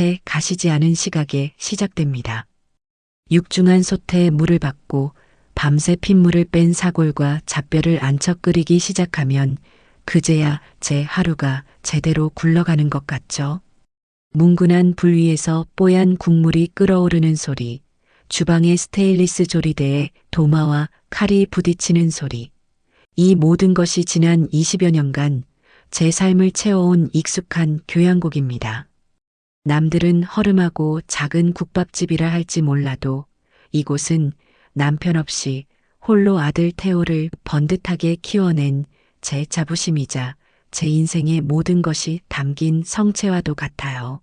채 가시지 않은 시각에 시작됩니다. 육중한 솥에 물을 받고 밤새 핏물을 뺀 사골과 잡뼈를 안쳐 끓이기 시작하면 그제야 제 하루가 제대로 굴러가는 것 같죠. 뭉근한 불 위에서 뽀얀 국물이 끓어오르는 소리, 주방의 스테인리스 조리대에 도마와 칼이 부딪히는 소리. 이 모든 것이 지난 20여 년간 제 삶을 채워온 익숙한 교양곡입니다. 남들은 허름하고 작은 국밥집이라 할지 몰라도 이곳은 남편 없이 홀로 아들 태호를 번듯하게 키워낸 제 자부심이자 제 인생의 모든 것이 담긴 성체와도 같아요.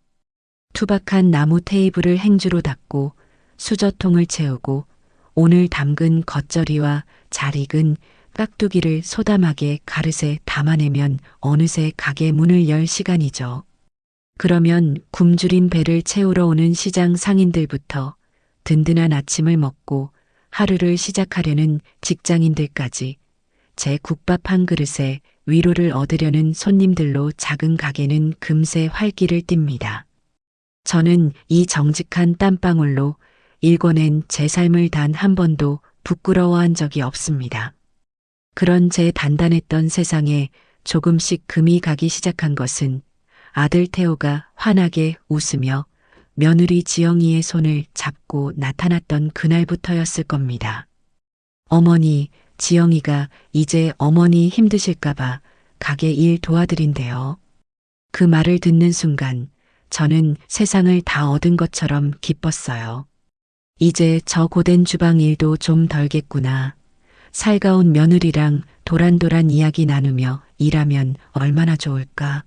투박한 나무 테이블을 행주로 닦고 수저통을 채우고 오늘 담근 겉절이와 잘 익은 깍두기를 소담하게 가릇에 담아내면 어느새 가게 문을 열 시간이죠. 그러면 굶주린 배를 채우러 오는 시장 상인들부터 든든한 아침을 먹고 하루를 시작하려는 직장인들까지 제 국밥 한 그릇에 위로를 얻으려는 손님들로 작은 가게는 금세 활기를 띱니다. 저는 이 정직한 땀방울로 일궈낸 제 삶을 단 한 번도 부끄러워한 적이 없습니다. 그런 제 단단했던 세상에 조금씩 금이 가기 시작한 것은 아들 태호가 환하게 웃으며 며느리 지영이의 손을 잡고 나타났던 그날부터였을 겁니다. 어머니, 지영이가 이제 어머니 힘드실까봐 가게 일 도와드린대요. 그 말을 듣는 순간 저는 세상을 다 얻은 것처럼 기뻤어요. 이제 저 고된 주방 일도 좀 덜겠구나. 살가운 며느리랑 도란도란 이야기 나누며 일하면 얼마나 좋을까.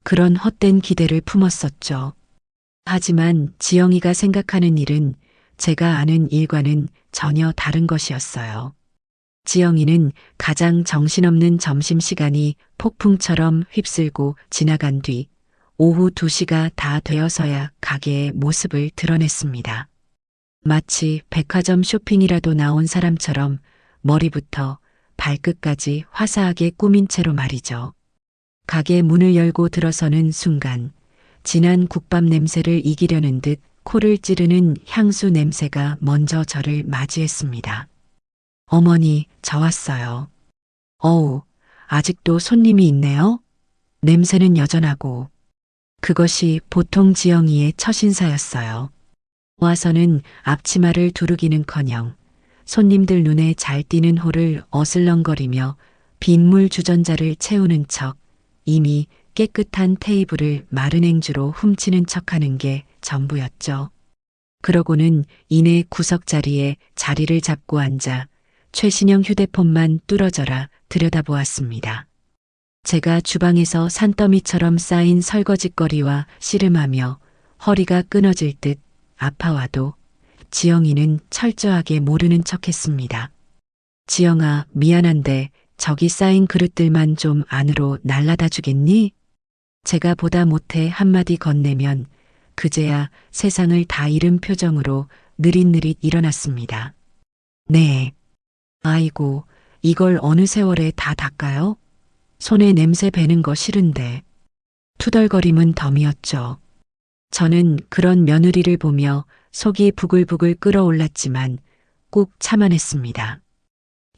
그런 헛된 기대를 품었었죠. 하지만 지영이가 생각하는 일은 제가 아는 일과는 전혀 다른 것이었어요. 지영이는 가장 정신없는 점심시간이 폭풍처럼 휩쓸고 지나간 뒤 오후 2시가 다 되어서야 가게의 모습을 드러냈습니다. 마치 백화점 쇼핑이라도 나온 사람처럼 머리부터 발끝까지 화사하게 꾸민 채로 말이죠. 가게 문을 열고 들어서는 순간 진한 국밥 냄새를 이기려는 듯 코를 찌르는 향수 냄새가 먼저 저를 맞이했습니다. 어머니, 저 왔어요. 어우, 아직도 손님이 있네요? 냄새는 여전하고. 그것이 보통 지영이의 첫 인사였어요. 와서는 앞치마를 두르기는커녕 손님들 눈에 잘 띄는 홀을 어슬렁거리며 빗물 주전자를 채우는 척 이미 깨끗한 테이블을 마른 행주로 훔치는 척하는 게 전부였죠. 그러고는 이내 구석자리에 자리를 잡고 앉아 최신형 휴대폰만 뚫어져라 들여다보았습니다. 제가 주방에서 산더미처럼 쌓인 설거짓거리와 씨름하며 허리가 끊어질 듯 아파와도 지영이는 철저하게 모르는 척했습니다. 지영아, 미안한데 저기 쌓인 그릇들만 좀 안으로 날라다 주겠니? 제가 보다 못해 한마디 건네면 그제야 세상을 다 잃은 표정으로 느릿느릿 일어났습니다. 네. 아이고, 이걸 어느 세월에 다 닦아요? 손에 냄새 배는 거 싫은데. 투덜거림은 덤이었죠. 저는 그런 며느리를 보며 속이 부글부글 끓어올랐지만 꾹 참아냈습니다.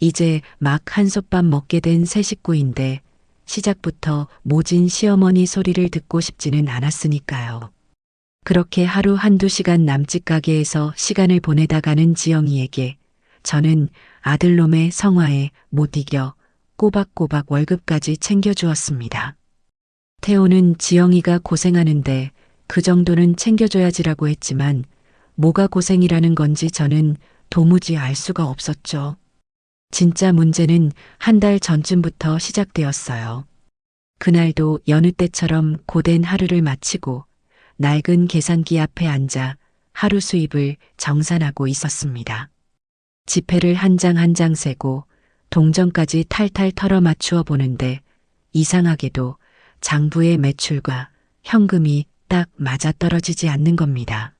이제 막 한솥밥 먹게 된 새 식구인데 시작부터 모진 시어머니 소리를 듣고 싶지는 않았으니까요. 그렇게 하루 한두 시간 남짓 가게에서 시간을 보내다 가는 지영이에게 저는 아들놈의 성화에 못 이겨 꼬박꼬박 월급까지 챙겨주었습니다. 태호는 지영이가 고생하는데 그 정도는 챙겨줘야지라고 했지만 뭐가 고생이라는 건지 저는 도무지 알 수가 없었죠. 진짜 문제는 한 달 전쯤부터 시작되었어요. 그날도 여느 때처럼 고된 하루를 마치고 낡은 계산기 앞에 앉아 하루 수입을 정산하고 있었습니다. 지폐를 한 장 한 장 세고 동전까지 탈탈 털어 맞추어 보는데 이상하게도 장부의 매출과 현금이 딱 맞아떨어지지 않는 겁니다.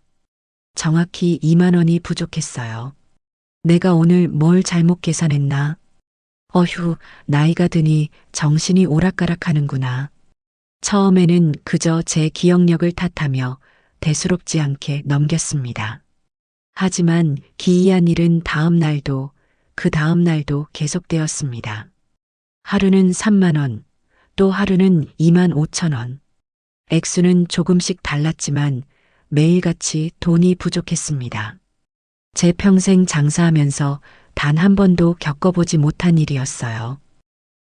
정확히 2만 원이 부족했어요. 내가 오늘 뭘 잘못 계산했나? 어휴, 나이가 드니 정신이 오락가락하는구나. 처음에는 그저 제 기억력을 탓하며 대수롭지 않게 넘겼습니다. 하지만 기이한 일은 다음 날도 그 다음 날도 계속되었습니다. 하루는 3만 원, 또 하루는 2만 5천 원. 액수는 조금씩 달랐지만 매일같이 돈이 부족했습니다. 제 평생 장사하면서 단 한 번도 겪어보지 못한 일이었어요.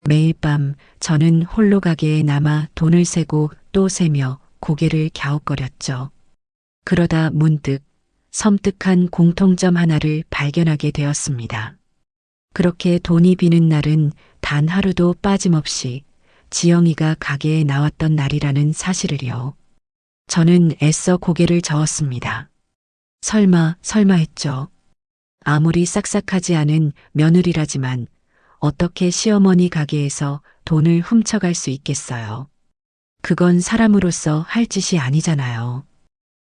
매일 밤 저는 홀로 가게에 남아 돈을 세고 또 세며 고개를 갸웃거렸죠. 그러다 문득 섬뜩한 공통점 하나를 발견하게 되었습니다. 그렇게 돈이 비는 날은 단 하루도 빠짐없이 지영이가 가게에 나왔던 날이라는 사실을요. 저는 애써 고개를 저었습니다. 설마 했죠. 아무리 싹싹하지 않은 며느리라지만 어떻게 시어머니 가게에서 돈을 훔쳐갈 수 있겠어요. 그건 사람으로서 할 짓이 아니잖아요.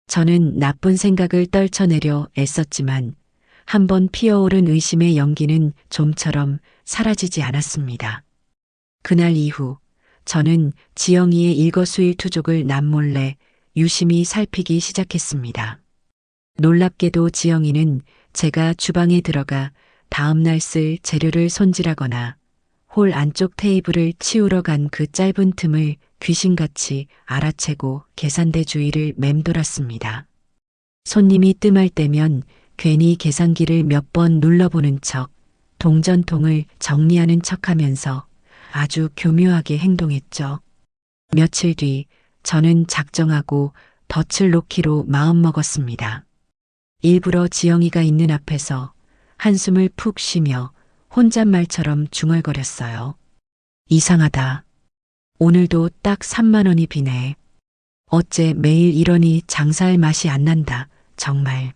저는 나쁜 생각을 떨쳐내려 애썼지만 한번 피어오른 의심의 연기는 좀처럼 사라지지 않았습니다. 그날 이후 저는 지영이의 일거수일투족을 남몰래 유심히 살피기 시작했습니다. 놀랍게도 지영이는 제가 주방에 들어가 다음날 쓸 재료를 손질하거나 홀 안쪽 테이블을 치우러 간 그 짧은 틈을 귀신같이 알아채고 계산대 주위를 맴돌았습니다. 손님이 뜸할 때면 괜히 계산기를 몇 번 눌러보는 척, 동전통을 정리하는 척하면서 아주 교묘하게 행동했죠. 며칠 뒤 저는 작정하고 덫을 놓기로 마음먹었습니다. 일부러 지영이가 있는 앞에서 한숨을 푹 쉬며 혼잣말처럼 중얼거렸어요. 이상하다. 오늘도 딱 3만 원이 비네. 어째 매일 이러니 장사할 맛이 안 난다. 정말.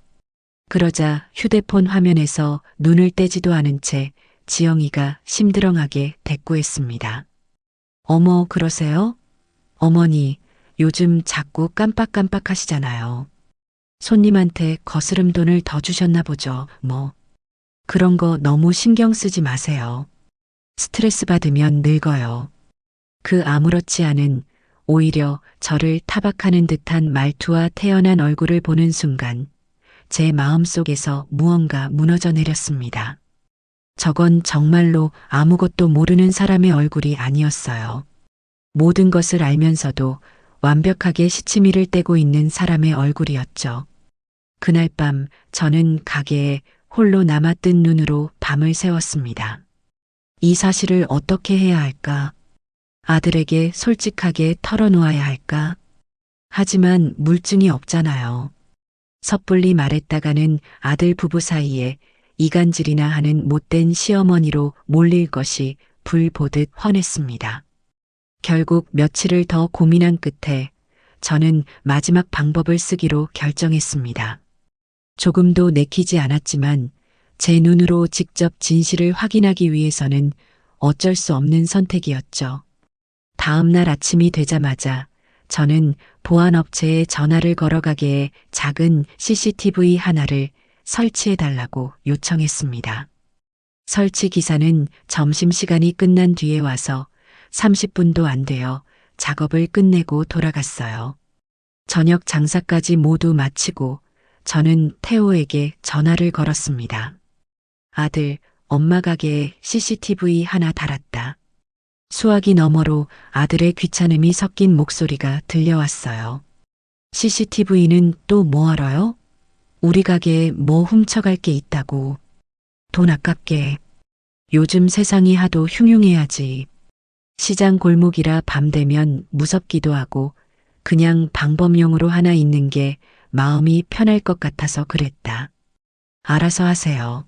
그러자 휴대폰 화면에서 눈을 떼지도 않은 채 지영이가 심드렁하게 대꾸했습니다. 어머, 그러세요? 어머니, 요즘 자꾸 깜빡깜빡 하시잖아요. 손님한테 거스름 돈을 더 주셨나 보죠, 뭐. 그런 거 너무 신경 쓰지 마세요. 스트레스 받으면 늙어요. 그 아무렇지 않은, 오히려 저를 타박하는 듯한 말투와 태연한 얼굴을 보는 순간 제 마음속에서 무언가 무너져 내렸습니다. 저건 정말로 아무것도 모르는 사람의 얼굴이 아니었어요. 모든 것을 알면서도 완벽하게 시치미를 떼고 있는 사람의 얼굴이었죠. 그날 밤 저는 가게에 홀로 남아뜬 눈으로 밤을 새웠습니다. 이 사실을 어떻게 해야 할까? 아들에게 솔직하게 털어놓아야 할까? 하지만 물증이 없잖아요. 섣불리 말했다가는 아들 부부 사이에 이간질이나 하는 못된 시어머니로 몰릴 것이 불 보듯 훤했습니다. 결국 며칠을 더 고민한 끝에 저는 마지막 방법을 쓰기로 결정했습니다. 조금도 내키지 않았지만 제 눈으로 직접 진실을 확인하기 위해서는 어쩔 수 없는 선택이었죠. 다음 날 아침이 되자마자 저는 보안업체에 전화를 걸어 가게에 작은 CCTV 하나를 설치해달라고 요청했습니다. 설치 기사는 점심시간이 끝난 뒤에 와서 30분도 안 되어 작업을 끝내고 돌아갔어요. 저녁 장사까지 모두 마치고 저는 태호에게 전화를 걸었습니다. 아들, 엄마 가게에 CCTV 하나 달았다. 수화기 너머로 아들의 귀찮음이 섞인 목소리가 들려왔어요. CCTV는 또 뭐하러요? 우리 가게에 뭐 훔쳐갈 게 있다고. 돈 아깝게. 요즘 세상이 하도 흉흉해야지. 시장 골목이라 밤 되면 무섭기도 하고 그냥 방범용으로 하나 있는 게 마음이 편할 것 같아서 그랬다. 알아서 하세요.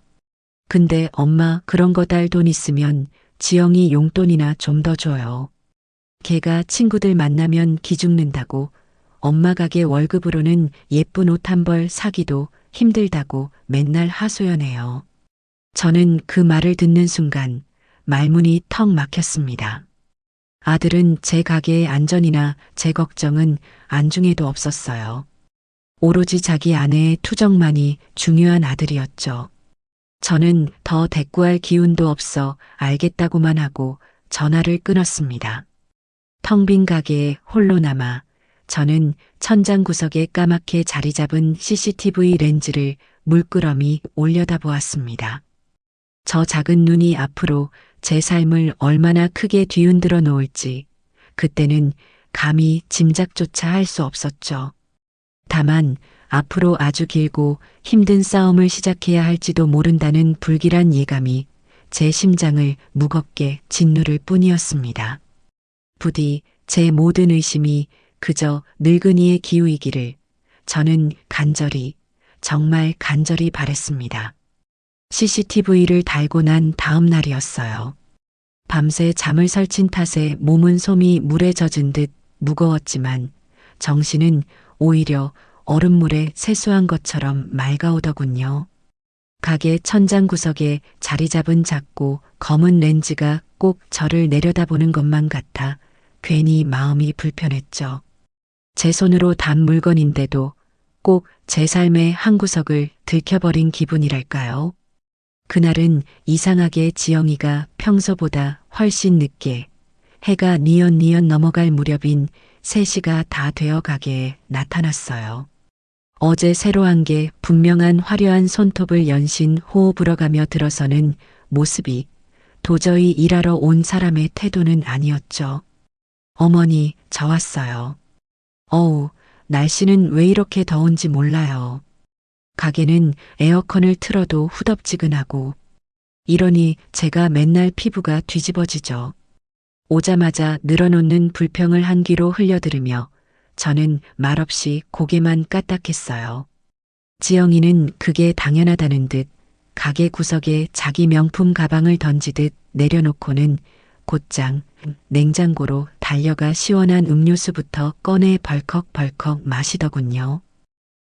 근데 엄마 그런 거 딸 돈 있으면 지영이 용돈이나 좀 더 줘요. 걔가 친구들 만나면 기죽는다고 엄마 가게 월급으로는 예쁜 옷 한 벌 사기도 힘들다고 맨날 하소연해요. 저는 그 말을 듣는 순간 말문이 턱 막혔습니다. 아들은 제 가게의 안전이나 제 걱정은 안중에도 없었어요. 오로지 자기 아내의 투정만이 중요한 아들이었죠. 저는 더 대꾸할 기운도 없어 알겠다고만 하고 전화를 끊었습니다. 텅 빈 가게에 홀로 남아 저는 천장 구석에 까맣게 자리 잡은 CCTV 렌즈를 물끄러미 올려다보았습니다. 저 작은 눈이 앞으로 제 삶을 얼마나 크게 뒤흔들어 놓을지 그때는 감히 짐작조차 할 수 없었죠. 다만 앞으로 아주 길고 힘든 싸움을 시작해야 할지도 모른다는 불길한 예감이 제 심장을 무겁게 짓누를 뿐이었습니다. 부디 제 모든 의심이 그저 늙은이의 기우이기를 저는 간절히, 정말 간절히 바랬습니다. CCTV를 달고 난 다음 날이었어요. 밤새 잠을 설친 탓에 몸은 솜이 물에 젖은 듯 무거웠지만 정신은 오히려 얼음물에 세수한 것처럼 맑아오더군요. 가게 천장 구석에 자리 잡은 작고 검은 렌즈가 꼭 저를 내려다보는 것만 같아 괜히 마음이 불편했죠. 제 손으로 단 물건인데도 꼭 제 삶의 한 구석을 들켜버린 기분이랄까요. 그날은 이상하게 지영이가 평소보다 훨씬 늦게 해가 뉘엿뉘엿 넘어갈 무렵인 3시가 다 되어 가게에 나타났어요. 어제 새로 한 게 분명한 화려한 손톱을 연신 호호 불어가며 들어서는 모습이 도저히 일하러 온 사람의 태도는 아니었죠. 어머니, 저 왔어요. 어우, 날씨는 왜 이렇게 더운지 몰라요. 가게는 에어컨을 틀어도 후덥지근하고 이러니 제가 맨날 피부가 뒤집어지죠. 오자마자 늘어놓는 불평을 한 귀로 흘려들으며 저는 말없이 고개만 까딱했어요. 지영이는 그게 당연하다는 듯 가게 구석에 자기 명품 가방을 던지듯 내려놓고는 곧장 냉장고로 달려가 시원한 음료수부터 꺼내 벌컥벌컥 마시더군요.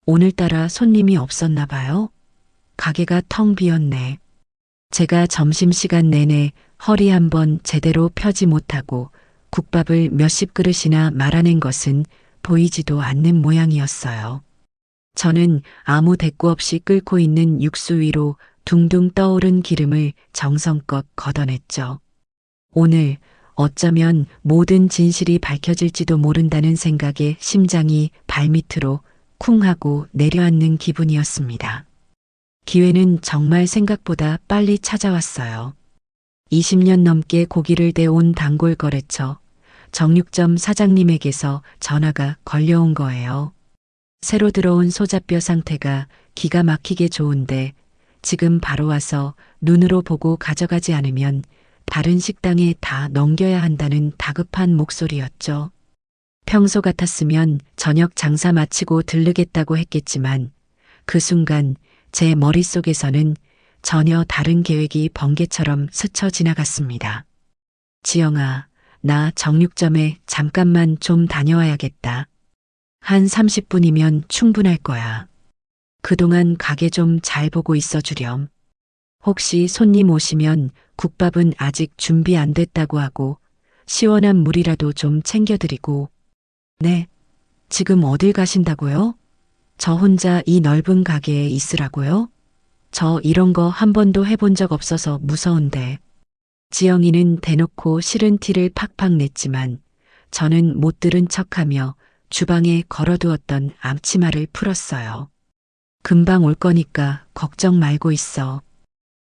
오늘따라 손님이 없었나 봐요. 가게가 텅 비었네. 제가 점심시간 내내 허리 한번 제대로 펴지 못하고 국밥을 몇십 그릇이나 말아낸 것은 보이지도 않는 모양이었어요. 저는 아무 대꾸 없이 끓고 있는 육수 위로 둥둥 떠오른 기름을 정성껏 걷어냈죠. 오늘 어쩌면 모든 진실이 밝혀질지도 모른다는 생각에 심장이 발밑으로 쿵 하고 내려앉는 기분이었습니다. 기회는 정말 생각보다 빨리 찾아왔어요. 20년 넘게 고기를 대온 단골 거래처 정육점 사장님에게서 전화가 걸려온 거예요. 새로 들어온 소자뼈 상태가 기가 막히게 좋은데 지금 바로 와서 눈으로 보고 가져가지 않으면 다른 식당에 다 넘겨야 한다는 다급한 목소리였죠. 평소 같았으면 저녁 장사 마치고 들르겠다고 했겠지만 그 순간 제 머릿속에서는 전혀 다른 계획이 번개처럼 스쳐 지나갔습니다. 지영아, 나 정육점에 잠깐만 좀 다녀와야겠다. 한 30분이면 충분할 거야. 그동안 가게 좀 잘 보고 있어 주렴. 혹시 손님 오시면 국밥은 아직 준비 안 됐다고 하고 시원한 물이라도 좀 챙겨드리고. 네, 지금 어딜 가신다고요? 저 혼자 이 넓은 가게에 있으라고요? 저 이런 거 한 번도 해본 적 없어서 무서운데. 지영이는 대놓고 싫은 티를 팍팍 냈지만 저는 못 들은 척하며 주방에 걸어두었던 앞치마를 풀었어요. 금방 올 거니까 걱정 말고 있어.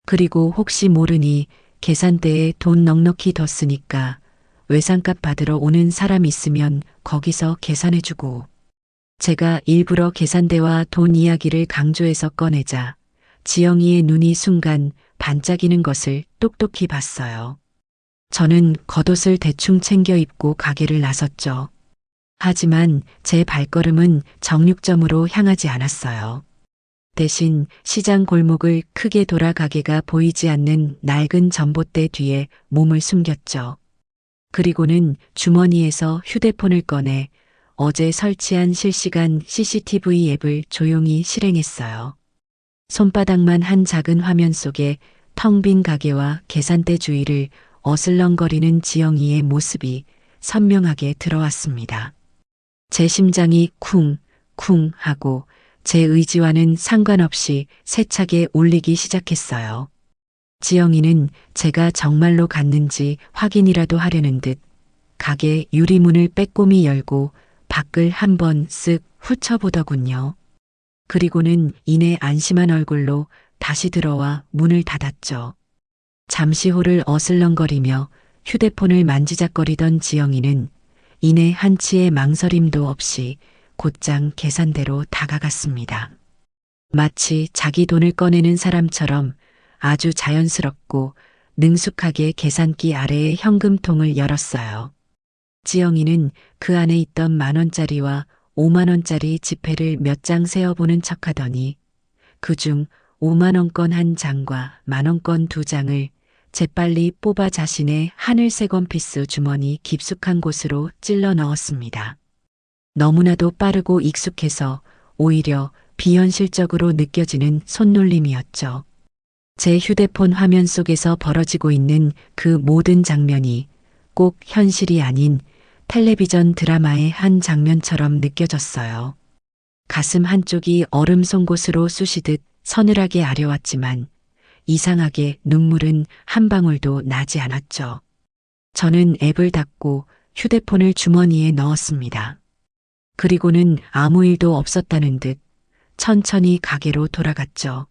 그리고 혹시 모르니 계산대에 돈 넉넉히 뒀으니까 외상값 받으러 오는 사람 있으면 거기서 계산해주고. 제가 일부러 계산대와 돈 이야기를 강조해서 꺼내자 지영이의 눈이 순간 반짝이는 것을 똑똑히 봤어요. 저는 겉옷을 대충 챙겨 입고 가게를 나섰죠. 하지만 제 발걸음은 정육점으로 향하지 않았어요. 대신 시장 골목을 크게 돌아 가게가 보이지 않는 낡은 전봇대 뒤에 몸을 숨겼죠. 그리고는 주머니에서 휴대폰을 꺼내 어제 설치한 실시간 CCTV 앱을 조용히 실행했어요. 손바닥만 한 작은 화면 속에 텅 빈 가게와 계산대 주위를 어슬렁거리는 지영이의 모습이 선명하게 들어왔습니다. 제 심장이 쿵쿵 하고 제 의지와는 상관없이 세차게 울리기 시작했어요. 지영이는 제가 정말로 갔는지 확인이라도 하려는 듯 가게 유리문을 빼꼼히 열고 밖을 한번 쓱 훑어보더군요. 그리고는 이내 안심한 얼굴로 다시 들어와 문을 닫았죠. 잠시 후를 어슬렁거리며 휴대폰을 만지작거리던 지영이는 이내 한치의 망설임도 없이 곧장 계산대로 다가갔습니다. 마치 자기 돈을 꺼내는 사람처럼 아주 자연스럽고 능숙하게 계산기 아래의 현금통을 열었어요. 지영이는 그 안에 있던 10,000원짜리와 50,000원짜리 지폐를 몇 장 세어보는 척하더니 그중 50,000원권 한 장과 10,000원권 2장을 재빨리 뽑아 자신의 하늘색 원피스 주머니 깊숙한 곳으로 찔러 넣었습니다. 너무나도 빠르고 익숙해서 오히려 비현실적으로 느껴지는 손놀림이었죠. 제 휴대폰 화면 속에서 벌어지고 있는 그 모든 장면이 꼭 현실이 아닌 텔레비전 드라마의 한 장면처럼 느껴졌어요. 가슴 한쪽이 얼음 송곳으로 쑤시듯 서늘하게 아려왔지만 이상하게 눈물은 한 방울도 나지 않았죠. 저는 앱을 닫고 휴대폰을 주머니에 넣었습니다. 그리고는 아무 일도 없었다는 듯 천천히 가게로 돌아갔죠.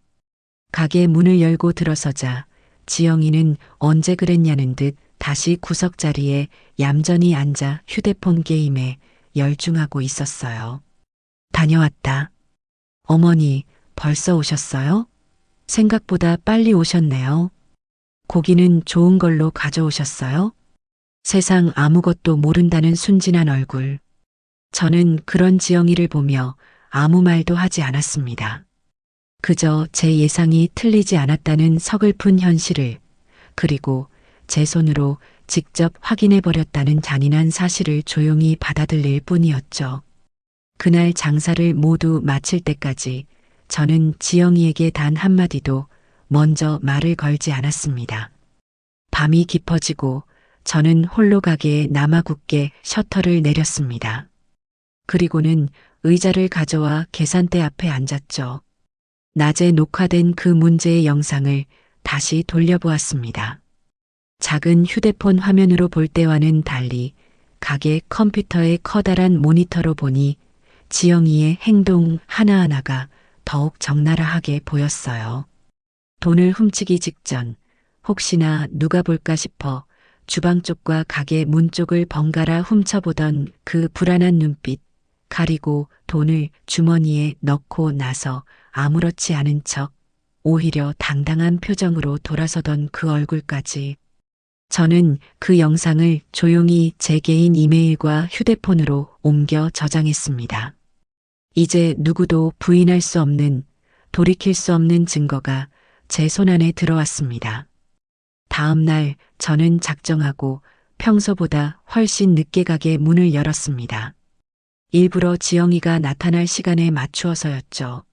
가게 문을 열고 들어서자 지영이는 언제 그랬냐는 듯 다시 구석자리에 얌전히 앉아 휴대폰 게임에 열중하고 있었어요. 다녀왔다. 어머니, 벌써 오셨어요? 생각보다 빨리 오셨네요. 고기는 좋은 걸로 가져오셨어요? 세상 아무것도 모른다는 순진한 얼굴. 저는 그런 지영이를 보며 아무 말도 하지 않았습니다. 그저 제 예상이 틀리지 않았다는 서글픈 현실을, 그리고 제 손으로 직접 확인해버렸다는 잔인한 사실을 조용히 받아들일 뿐이었죠. 그날 장사를 모두 마칠 때까지 저는 지영이에게 단 한마디도 먼저 말을 걸지 않았습니다. 밤이 깊어지고 저는 홀로 가게에 남아 굳게 셔터를 내렸습니다. 그리고는 의자를 가져와 계산대 앞에 앉았죠. 낮에 녹화된 그 문제의 영상을 다시 돌려보았습니다. 작은 휴대폰 화면으로 볼 때와는 달리 가게 컴퓨터의 커다란 모니터로 보니 지영이의 행동 하나하나가 더욱 적나라하게 보였어요. 돈을 훔치기 직전 혹시나 누가 볼까 싶어 주방 쪽과 가게 문 쪽을 번갈아 훔쳐보던 그 불안한 눈빛, 가리고 돈을 주머니에 넣고 나서 아무렇지 않은 척 오히려 당당한 표정으로 돌아서던 그 얼굴까지. 저는 그 영상을 조용히 제 개인 이메일과 휴대폰으로 옮겨 저장했습니다. 이제 누구도 부인할 수 없는, 돌이킬 수 없는 증거가 제 손안에 들어왔습니다. 다음 날 저는 작정하고 평소보다 훨씬 늦게 가게 문을 열었습니다. 일부러 지영이가 나타날 시간에 맞추어서였죠.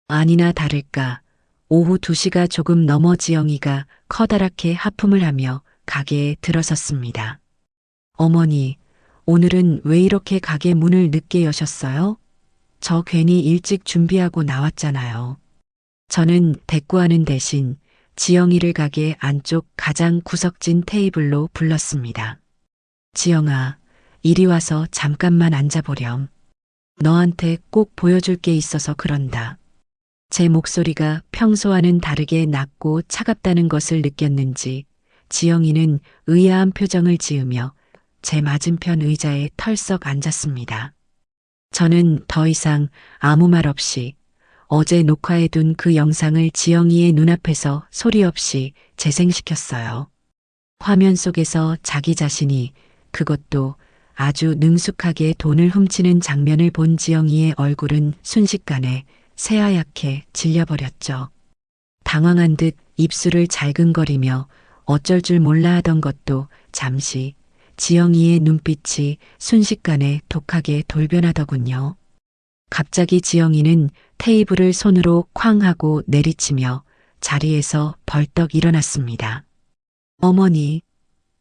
아니나 다를까 오후 2시가 조금 넘어 지영이가 커다랗게 하품을 하며 가게에 들어섰습니다. 어머니, 오늘은 왜 이렇게 가게 문을 늦게 여셨어요? 저 괜히 일찍 준비하고 나왔잖아요. 저는 대꾸하는 대신 지영이를 가게 안쪽 가장 구석진 테이블로 불렀습니다. 지영아, 이리 와서 잠깐만 앉아보렴. 너한테 꼭 보여줄 게 있어서 그런다. 제 목소리가 평소와는 다르게 낮고 차갑다는 것을 느꼈는지 지영이는 의아한 표정을 지으며 제 맞은편 의자에 털썩 앉았습니다. 저는 더 이상 아무 말 없이 어제 녹화해둔 그 영상을 지영이의 눈앞에서 소리 없이 재생시켰어요. 화면 속에서 자기 자신이, 그것도 아주 능숙하게 돈을 훔치는 장면을 본 지영이의 얼굴은 순식간에 새하얗게 질려버렸죠. 당황한 듯 입술을 잘근거리며 어쩔 줄 몰라 하던 것도 잠시 지영이의 눈빛이 순식간에 독하게 돌변하더군요. 갑자기 지영이는 테이블을 손으로 쾅 하고 내리치며 자리에서 벌떡 일어났습니다. 어머니,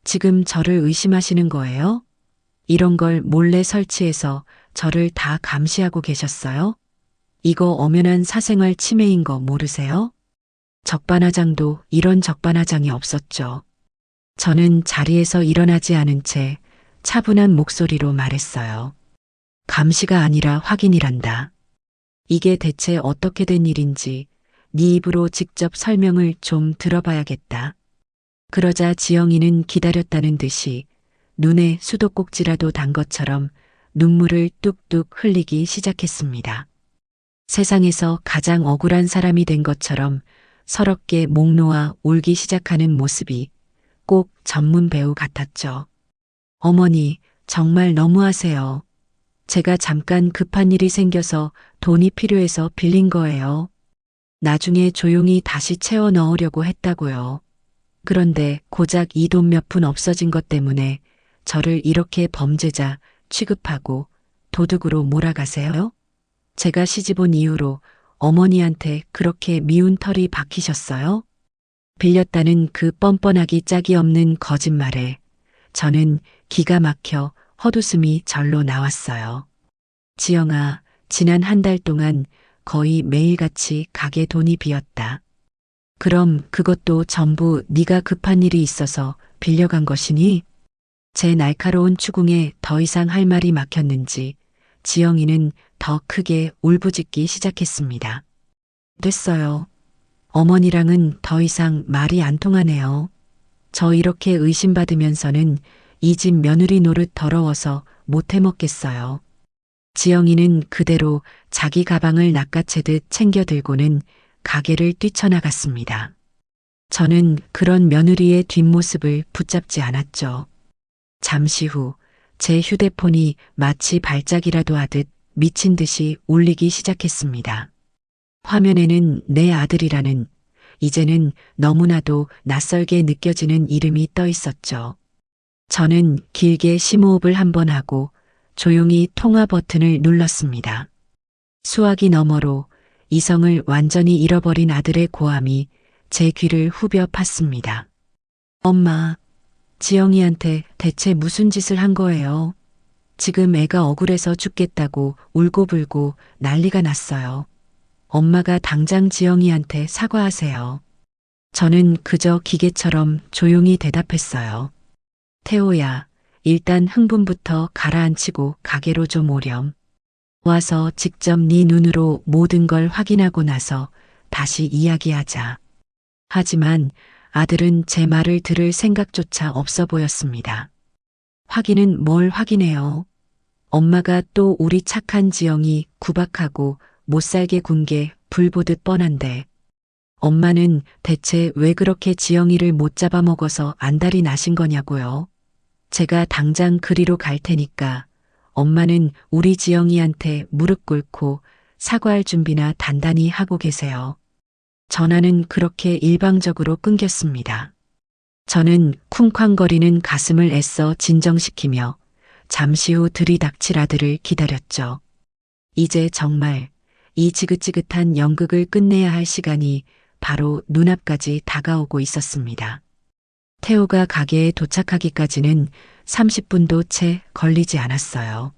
지금 저를 의심하시는 거예요? 이런 걸 몰래 설치해서 저를 다 감시하고 계셨어요? 이거 엄연한 사생활 침해인 거 모르세요? 적반하장도 이런 적반하장이 없었죠. 저는 자리에서 일어나지 않은 채 차분한 목소리로 말했어요. 감시가 아니라 확인이란다. 이게 대체 어떻게 된 일인지 네 입으로 직접 설명을 좀 들어봐야겠다. 그러자 지영이는 기다렸다는 듯이 눈에 수도꼭지라도 단 것처럼 눈물을 뚝뚝 흘리기 시작했습니다. 세상에서 가장 억울한 사람이 된 것처럼 서럽게 목 놓아 울기 시작하는 모습이 꼭 전문 배우 같았죠. 어머니, 정말 너무하세요. 제가 잠깐 급한 일이 생겨서 돈이 필요해서 빌린 거예요. 나중에 조용히 다시 채워 넣으려고 했다고요. 그런데 고작 이 돈 몇 푼 없어진 것 때문에 저를 이렇게 범죄자 취급하고 도둑으로 몰아가세요? 제가 시집 온 이후로 어머니한테 그렇게 미운 털이 박히셨어요? 빌렸다는 그 뻔뻔하기 짝이 없는 거짓말에 저는 기가 막혀 헛웃음이 절로 나왔어요. 지영아, 지난 한 달 동안 거의 매일같이 가게 돈이 비었다. 그럼 그것도 전부 네가 급한 일이 있어서 빌려간 것이니? 제 날카로운 추궁에 더 이상 할 말이 막혔는지 지영이는 더 크게 울부짖기 시작했습니다. 됐어요. 어머니랑은 더 이상 말이 안 통하네요. 저 이렇게 의심받으면서는 이 집 며느리 노릇 더러워서 못 해먹겠어요. 지영이는 그대로 자기 가방을 낚아채듯 챙겨 들고는 가게를 뛰쳐나갔습니다. 저는 그런 며느리의 뒷모습을 붙잡지 않았죠. 잠시 후 제 휴대폰이 마치 발작이라도 하듯 미친 듯이 울리기 시작했습니다. 화면에는 내 아들이라는 이제는 너무나도 낯설게 느껴지는 이름이 떠 있었죠. 저는 길게 심호흡을 한번 하고 조용히 통화 버튼을 눌렀습니다. 수화기 너머로 이성을 완전히 잃어버린 아들의 고함이 제 귀를 후벼 팠습니다. 엄마, 지영이한테 대체 무슨 짓을 한 거예요? 지금 애가 억울해서 죽겠다고 울고불고 난리가 났어요. 엄마가 당장 지영이한테 사과하세요. 저는 그저 기계처럼 조용히 대답했어요. 태호야, 일단 흥분부터 가라앉히고 가게로 좀 오렴. 와서 직접 네 눈으로 모든 걸 확인하고 나서 다시 이야기하자. 하지만 아들은 제 말을 들을 생각조차 없어 보였습니다. 확인은 뭘 확인해요? 엄마가 또 우리 착한 지영이 구박하고 못살게 군 게 불보듯 뻔한데 엄마는 대체 왜 그렇게 지영이를 못 잡아먹어서 안달이 나신 거냐고요? 제가 당장 그리로 갈 테니까 엄마는 우리 지영이한테 무릎 꿇고 사과할 준비나 단단히 하고 계세요. 전화는 그렇게 일방적으로 끊겼습니다. 저는 쿵쾅거리는 가슴을 애써 진정시키며 잠시 후 들이닥칠 아들을 기다렸죠. 이제 정말 이 지긋지긋한 연극을 끝내야 할 시간이 바로 눈앞까지 다가오고 있었습니다. 태호가 가게에 도착하기까지는 30분도 채 걸리지 않았어요.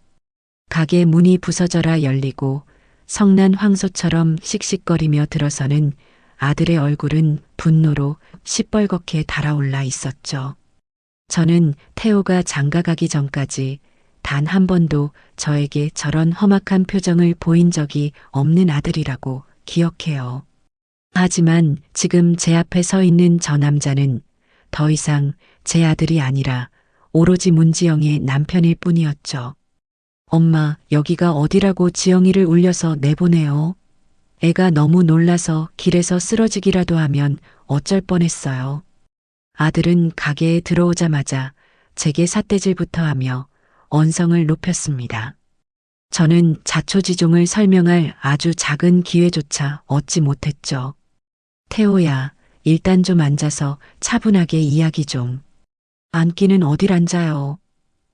가게 문이 부서져라 열리고 성난 황소처럼 씩씩거리며 들어서는 아들의 얼굴은 분노로 시뻘겋게 달아올라 있었죠. 저는 태호가 장가가기 전까지 단 한 번도 저에게 저런 험악한 표정을 보인 적이 없는 아들이라고 기억해요. 하지만 지금 제 앞에 서 있는 저 남자는 더 이상 제 아들이 아니라 오로지 문지영의 남편일 뿐이었죠. 엄마, 여기가 어디라고 지영이를 울려서 내보내요. 애가 너무 놀라서 길에서 쓰러지기라도 하면 어쩔 뻔했어요. 아들은 가게에 들어오자마자 제게 삿대질부터 하며 언성을 높였습니다. 저는 자초지종을 설명할 아주 작은 기회조차 얻지 못했죠. 태호야, 일단 좀 앉아서 차분하게 이야기 좀. 앉기는 어딜 앉아요.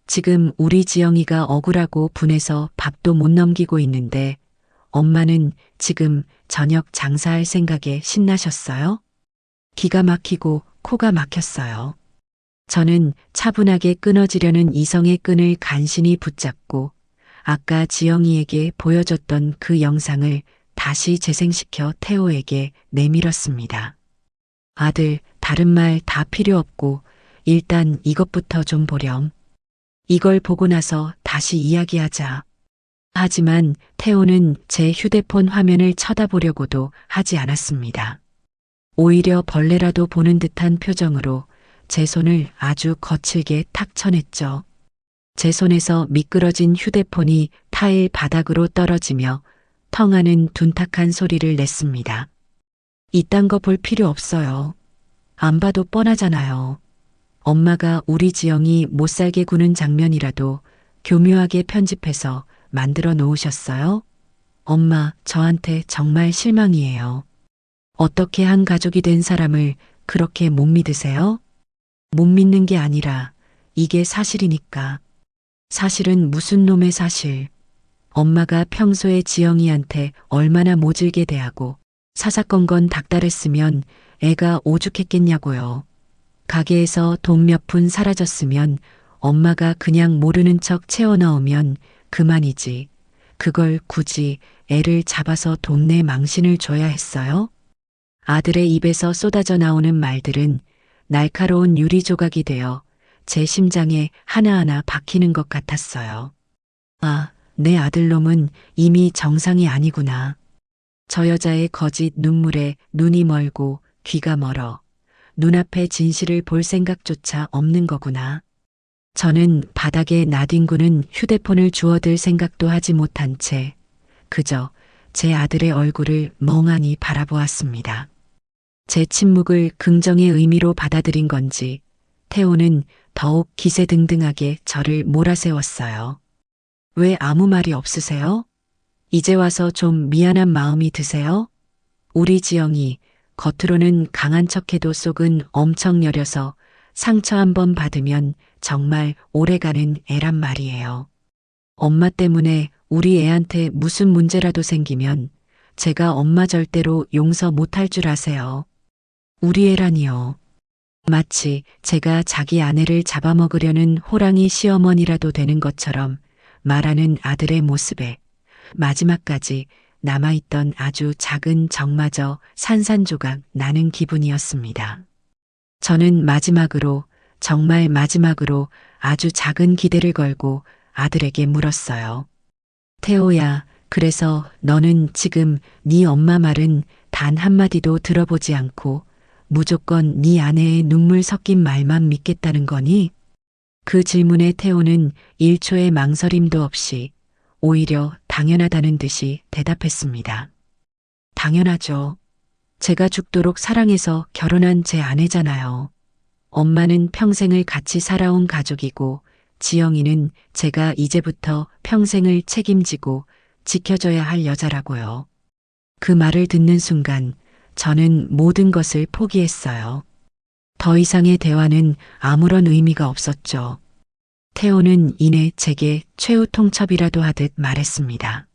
지금 우리 지영이가 억울하고 분해서 밥도 못 넘기고 있는데 엄마는 지금 저녁 장사할 생각에 신나셨어요? 기가 막히고 코가 막혔어요. 저는 차분하게 끊어지려는 이성의 끈을 간신히 붙잡고 아까 지영이에게 보여줬던 그 영상을 다시 재생시켜 태호에게 내밀었습니다. 아들, 다른 말 다 필요 없고 일단 이것부터 좀 보렴. 이걸 보고 나서 다시 이야기하자. 하지만 태호는 제 휴대폰 화면을 쳐다보려고도 하지 않았습니다. 오히려 벌레라도 보는 듯한 표정으로 제 손을 아주 거칠게 탁 쳐냈죠. 제 손에서 미끄러진 휴대폰이 타일 바닥으로 떨어지며 텅하는 둔탁한 소리를 냈습니다. 이딴 거 볼 필요 없어요. 안 봐도 뻔하잖아요. 엄마가 우리 지영이 못살게 구는 장면이라도 교묘하게 편집해서 만들어 놓으셨어요? 엄마, 저한테 정말 실망이에요. 어떻게 한 가족이 된 사람을 그렇게 못 믿으세요? 못 믿는 게 아니라 이게 사실이니까. 사실은 무슨 놈의 사실. 엄마가 평소에 지영이한테 얼마나 모질게 대하고 사사건건 닥달했으면 애가 오죽했겠냐고요. 가게에서 돈 몇 푼 사라졌으면 엄마가 그냥 모르는 척 채워 넣으면 그만이지. 그걸 굳이 애를 잡아서 돈내 망신을 줘야 했어요? 아들의 입에서 쏟아져 나오는 말들은 날카로운 유리 조각이 되어 제 심장에 하나하나 박히는 것 같았어요. 아, 내 아들놈은 이미 정상이 아니구나. 저 여자의 거짓 눈물에 눈이 멀고 귀가 멀어 눈앞에 진실을 볼 생각조차 없는 거구나. 저는 바닥에 나뒹구는 휴대폰을 주워들 생각도 하지 못한 채 그저 제 아들의 얼굴을 멍하니 바라보았습니다. 제 침묵을 긍정의 의미로 받아들인 건지 태호는 더욱 기세등등하게 저를 몰아세웠어요. 왜 아무 말이 없으세요? 이제 와서 좀 미안한 마음이 드세요? 우리 지영이 겉으로는 강한 척해도 속은 엄청 여려서 상처 한번 받으면 정말 오래가는 애란 말이에요. 엄마 때문에 우리 애한테 무슨 문제라도 생기면 제가 엄마 절대로 용서 못할 줄 아세요. 우리 애라니요. 마치 제가 자기 아내를 잡아먹으려는 호랑이 시어머니라도 되는 것처럼 말하는 아들의 모습에 마지막까지 남아있던 아주 작은 정마저 산산조각 나는 기분이었습니다. 저는 마지막으로, 정말 마지막으로 아주 작은 기대를 걸고 아들에게 물었어요. 태호야, 그래서 너는 지금 네 엄마 말은 단 한마디도 들어보지 않고 무조건 네 아내의 눈물 섞인 말만 믿겠다는 거니? 그 질문에 태호는 1초의 망설임도 없이 오히려 당연하다는 듯이 대답했습니다. 당연하죠. 제가 죽도록 사랑해서 결혼한 제 아내잖아요. 엄마는 평생을 같이 살아온 가족이고 지영이는 제가 이제부터 평생을 책임지고 지켜줘야 할 여자라고요. 그 말을 듣는 순간 저는 모든 것을 포기했어요. 더 이상의 대화는 아무런 의미가 없었죠. 태호는 이내 제게 최후 통첩이라도 하듯 말했습니다.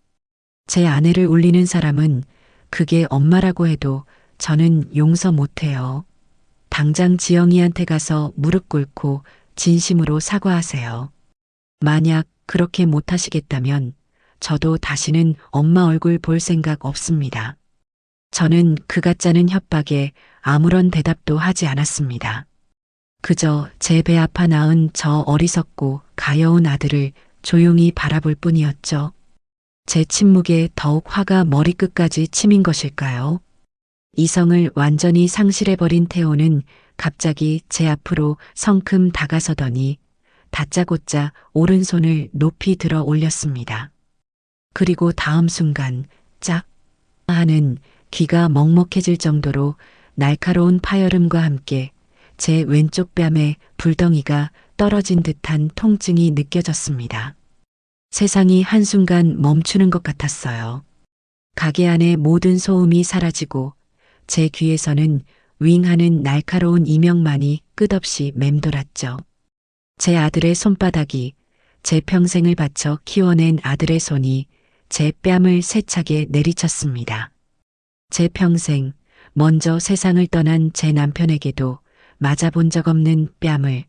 제 아내를 울리는 사람은 그게 엄마라고 해도 저는 용서 못해요. 당장 지영이한테 가서 무릎 꿇고 진심으로 사과하세요. 만약 그렇게 못하시겠다면 저도 다시는 엄마 얼굴 볼 생각 없습니다. 저는 그가 짜는 협박에 아무런 대답도 하지 않았습니다. 그저 제 배 아파 낳은 저 어리석고 가여운 아들을 조용히 바라볼 뿐이었죠. 제 침묵에 더욱 화가 머리끝까지 치민 것일까요? 이성을 완전히 상실해버린 태호는 갑자기 제 앞으로 성큼 다가서더니 다짜고짜 오른손을 높이 들어 올렸습니다. 그리고 다음 순간 짝 하는 귀가 먹먹해질 정도로 날카로운 파열음과 함께 제 왼쪽 뺨에 불덩이가 떨어진 듯한 통증이 느껴졌습니다. 세상이 한순간 멈추는 것 같았어요. 가게 안의 모든 소음이 사라지고 제 귀에서는 윙하는 날카로운 이명만이 끝없이 맴돌았죠. 제 아들의 손바닥이 제 평생을 바쳐 키워낸 아들의 손이 제 뺨을 세차게 내리쳤습니다. 제 평생 먼저 세상을 떠난 제 남편에게도 맞아본 적 없는 뺨을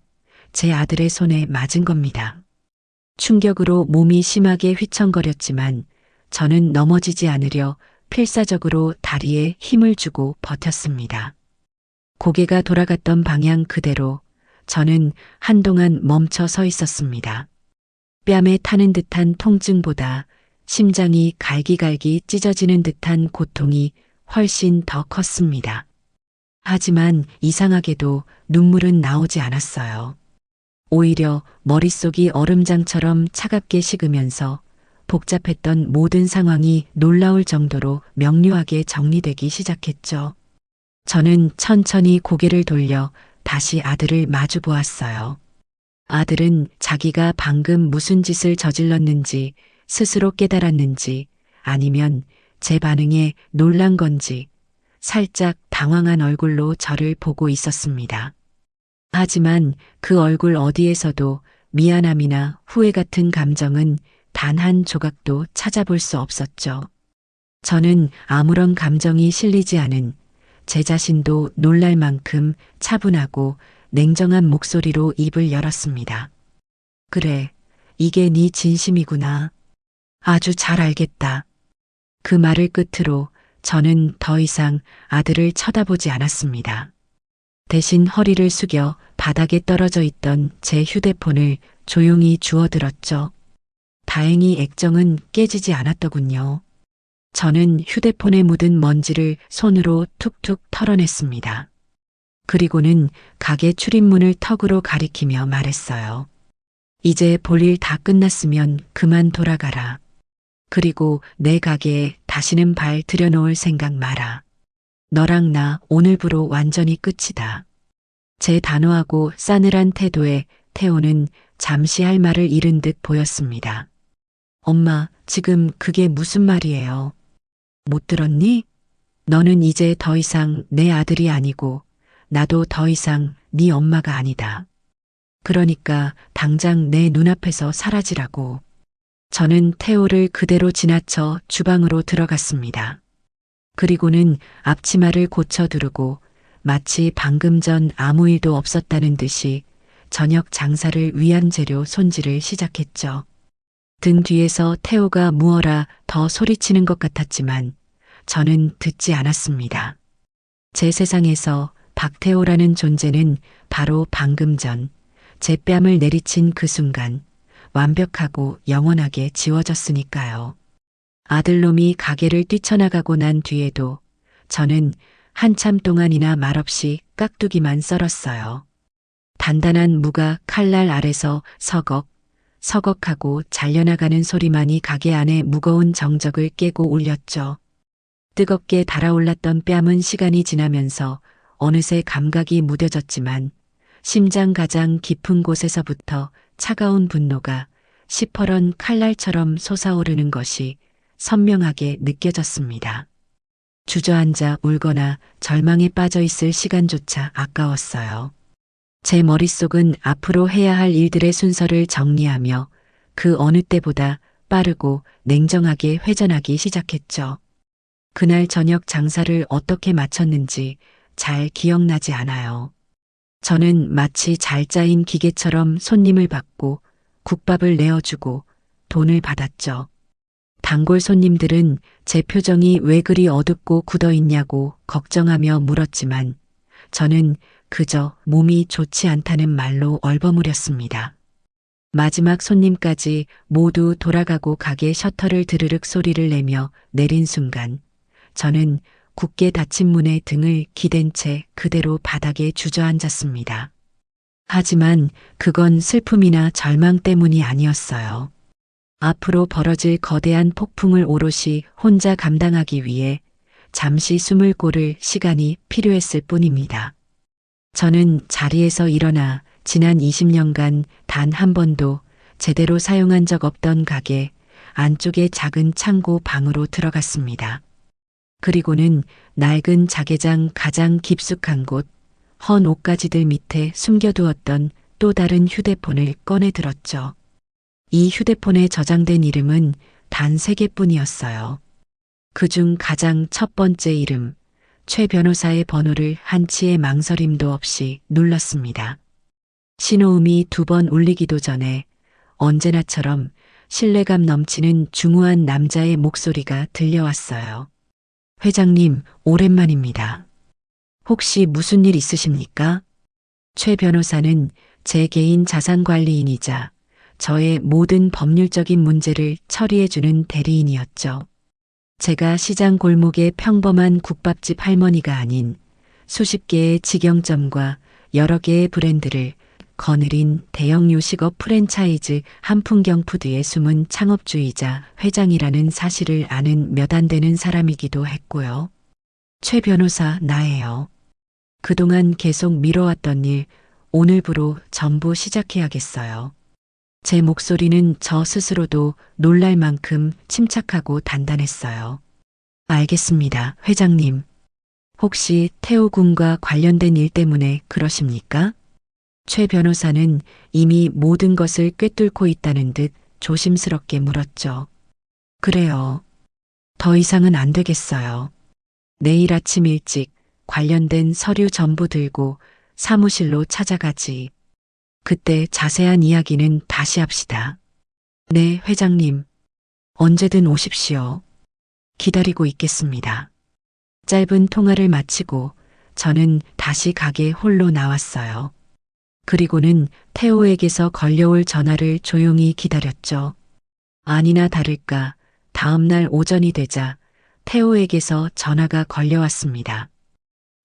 제 아들의 손에 맞은 겁니다. 충격으로 몸이 심하게 휘청거렸지만 저는 넘어지지 않으려 필사적으로 다리에 힘을 주고 버텼습니다. 고개가 돌아갔던 방향 그대로 저는 한동안 멈춰 서 있었습니다. 뺨에 타는 듯한 통증보다 심장이 갈기갈기 찢어지는 듯한 고통이 훨씬 더 컸습니다. 하지만 이상하게도 눈물은 나오지 않았어요. 오히려 머릿속이 얼음장처럼 차갑게 식으면서 복잡했던 모든 상황이 놀라울 정도로 명료하게 정리되기 시작했죠. 저는 천천히 고개를 돌려 다시 아들을 마주 보았어요. 아들은 자기가 방금 무슨 짓을 저질렀는지 스스로 깨달았는지 아니면 제 반응에 놀란 건지 살짝 당황한 얼굴로 저를 보고 있었습니다. 하지만 그 얼굴 어디에서도 미안함이나 후회 같은 감정은 단 한 조각도 찾아볼 수 없었죠. 저는 아무런 감정이 실리지 않은 제 자신도 놀랄 만큼 차분하고 냉정한 목소리로 입을 열었습니다. 그래, 이게 네 진심이구나. 아주 잘 알겠다. 그 말을 끝으로 저는 더 이상 아들을 쳐다보지 않았습니다. 대신 허리를 숙여 바닥에 떨어져 있던 제 휴대폰을 조용히 주워들었죠. 다행히 액정은 깨지지 않았더군요. 저는 휴대폰에 묻은 먼지를 손으로 툭툭 털어냈습니다. 그리고는 가게 출입문을 턱으로 가리키며 말했어요. 이제 볼일 다 끝났으면 그만 돌아가라. 그리고 내 가게에 다시는 발 들여놓을 생각 마라. 너랑 나 오늘부로 완전히 끝이다. 제 단호하고 싸늘한 태도에 태호는 잠시 할 말을 잃은 듯 보였습니다. 엄마, 지금 그게 무슨 말이에요? 못 들었니? 너는 이제 더 이상 내 아들이 아니고 나도 더 이상 네 엄마가 아니다. 그러니까 당장 내 눈앞에서 사라지라고. 저는 태호를 그대로 지나쳐 주방으로 들어갔습니다. 그리고는 앞치마를 고쳐 두르고 마치 방금 전 아무 일도 없었다는 듯이 저녁 장사를 위한 재료 손질을 시작했죠. 등 뒤에서 태호가 무어라 더 소리치는 것 같았지만 저는 듣지 않았습니다. 제 세상에서 박태호라는 존재는 바로 방금 전 제 뺨을 내리친 그 순간 완벽하고 영원하게 지워졌으니까요. 아들놈이 가게를 뛰쳐나가고 난 뒤에도 저는 한참 동안이나 말없이 깍두기만 썰었어요. 단단한 무가 칼날 아래서 서걱, 서걱하고 잘려나가는 소리만이 가게 안에 무거운 정적을 깨고 울렸죠. 뜨겁게 달아올랐던 뺨은 시간이 지나면서 어느새 감각이 무뎌졌지만 심장 가장 깊은 곳에서부터 차가운 분노가 시퍼런 칼날처럼 솟아오르는 것이 선명하게 느껴졌습니다. 주저앉아 울거나 절망에 빠져 있을 시간조차 아까웠어요. 제 머릿속은 앞으로 해야 할 일들의 순서를 정리하며 그 어느 때보다 빠르고 냉정하게 회전하기 시작했죠. 그날 저녁 장사를 어떻게 마쳤는지 잘 기억나지 않아요. 저는 마치 잘 짜인 기계처럼 손님을 받고 국밥을 내어주고 돈을 받았죠. 단골 손님들은 제 표정이 왜 그리 어둡고 굳어 있냐고 걱정하며 물었지만 저는 그저 몸이 좋지 않다는 말로 얼버무렸습니다. 마지막 손님까지 모두 돌아가고 가게 셔터를 드르륵 소리를 내며 내린 순간 저는 굳게 닫힌 문에 등을 기댄 채 그대로 바닥에 주저앉았습니다. 하지만 그건 슬픔이나 절망 때문이 아니었어요. 앞으로 벌어질 거대한 폭풍을 오롯이 혼자 감당하기 위해 잠시 숨을 고를 시간이 필요했을 뿐입니다. 저는 자리에서 일어나 지난 20년간 단 한 번도 제대로 사용한 적 없던 가게 안쪽의 작은 창고 방으로 들어갔습니다. 그리고는 낡은 자개장 가장 깊숙한 곳, 헌 옷가지들 밑에 숨겨두었던 또 다른 휴대폰을 꺼내 들었죠. 이 휴대폰에 저장된 이름은 단 3개뿐이었어요. 그중 가장 첫 번째 이름, 최 변호사의 번호를 한치의 망설임도 없이 눌렀습니다. 신호음이 2번 울리기도 전에 언제나처럼 신뢰감 넘치는 중후한 남자의 목소리가 들려왔어요. 회장님, 오랜만입니다. 혹시 무슨 일 있으십니까? 최 변호사는 제 개인 자산관리인이자 저의 모든 법률적인 문제를 처리해주는 대리인이었죠. 제가 시장 골목의 평범한 국밥집 할머니가 아닌 수십 개의 직영점과 여러 개의 브랜드를 거느린 대형 요식업 프랜차이즈 한풍경푸드의 숨은 창업주이자 회장이라는 사실을 아는 몇 안 되는 사람이기도 했고요. 최 변호사, 나예요. 그동안 계속 미뤄왔던 일, 오늘부로 전부 시작해야겠어요. 제 목소리는 저 스스로도 놀랄 만큼 침착하고 단단했어요. 알겠습니다, 회장님. 혹시 태호 군과 관련된 일 때문에 그러십니까? 최 변호사는 이미 모든 것을 꿰뚫고 있다는 듯 조심스럽게 물었죠. 그래요. 더 이상은 안 되겠어요. 내일 아침 일찍 관련된 서류 전부 들고 사무실로 찾아가지. 그때 자세한 이야기는 다시 합시다. 네, 회장님. 언제든 오십시오. 기다리고 있겠습니다. 짧은 통화를 마치고 저는 다시 가게 홀로 나왔어요. 그리고는 태호에게서 걸려올 전화를 조용히 기다렸죠. 아니나 다를까 다음날 오전이 되자 태호에게서 전화가 걸려왔습니다.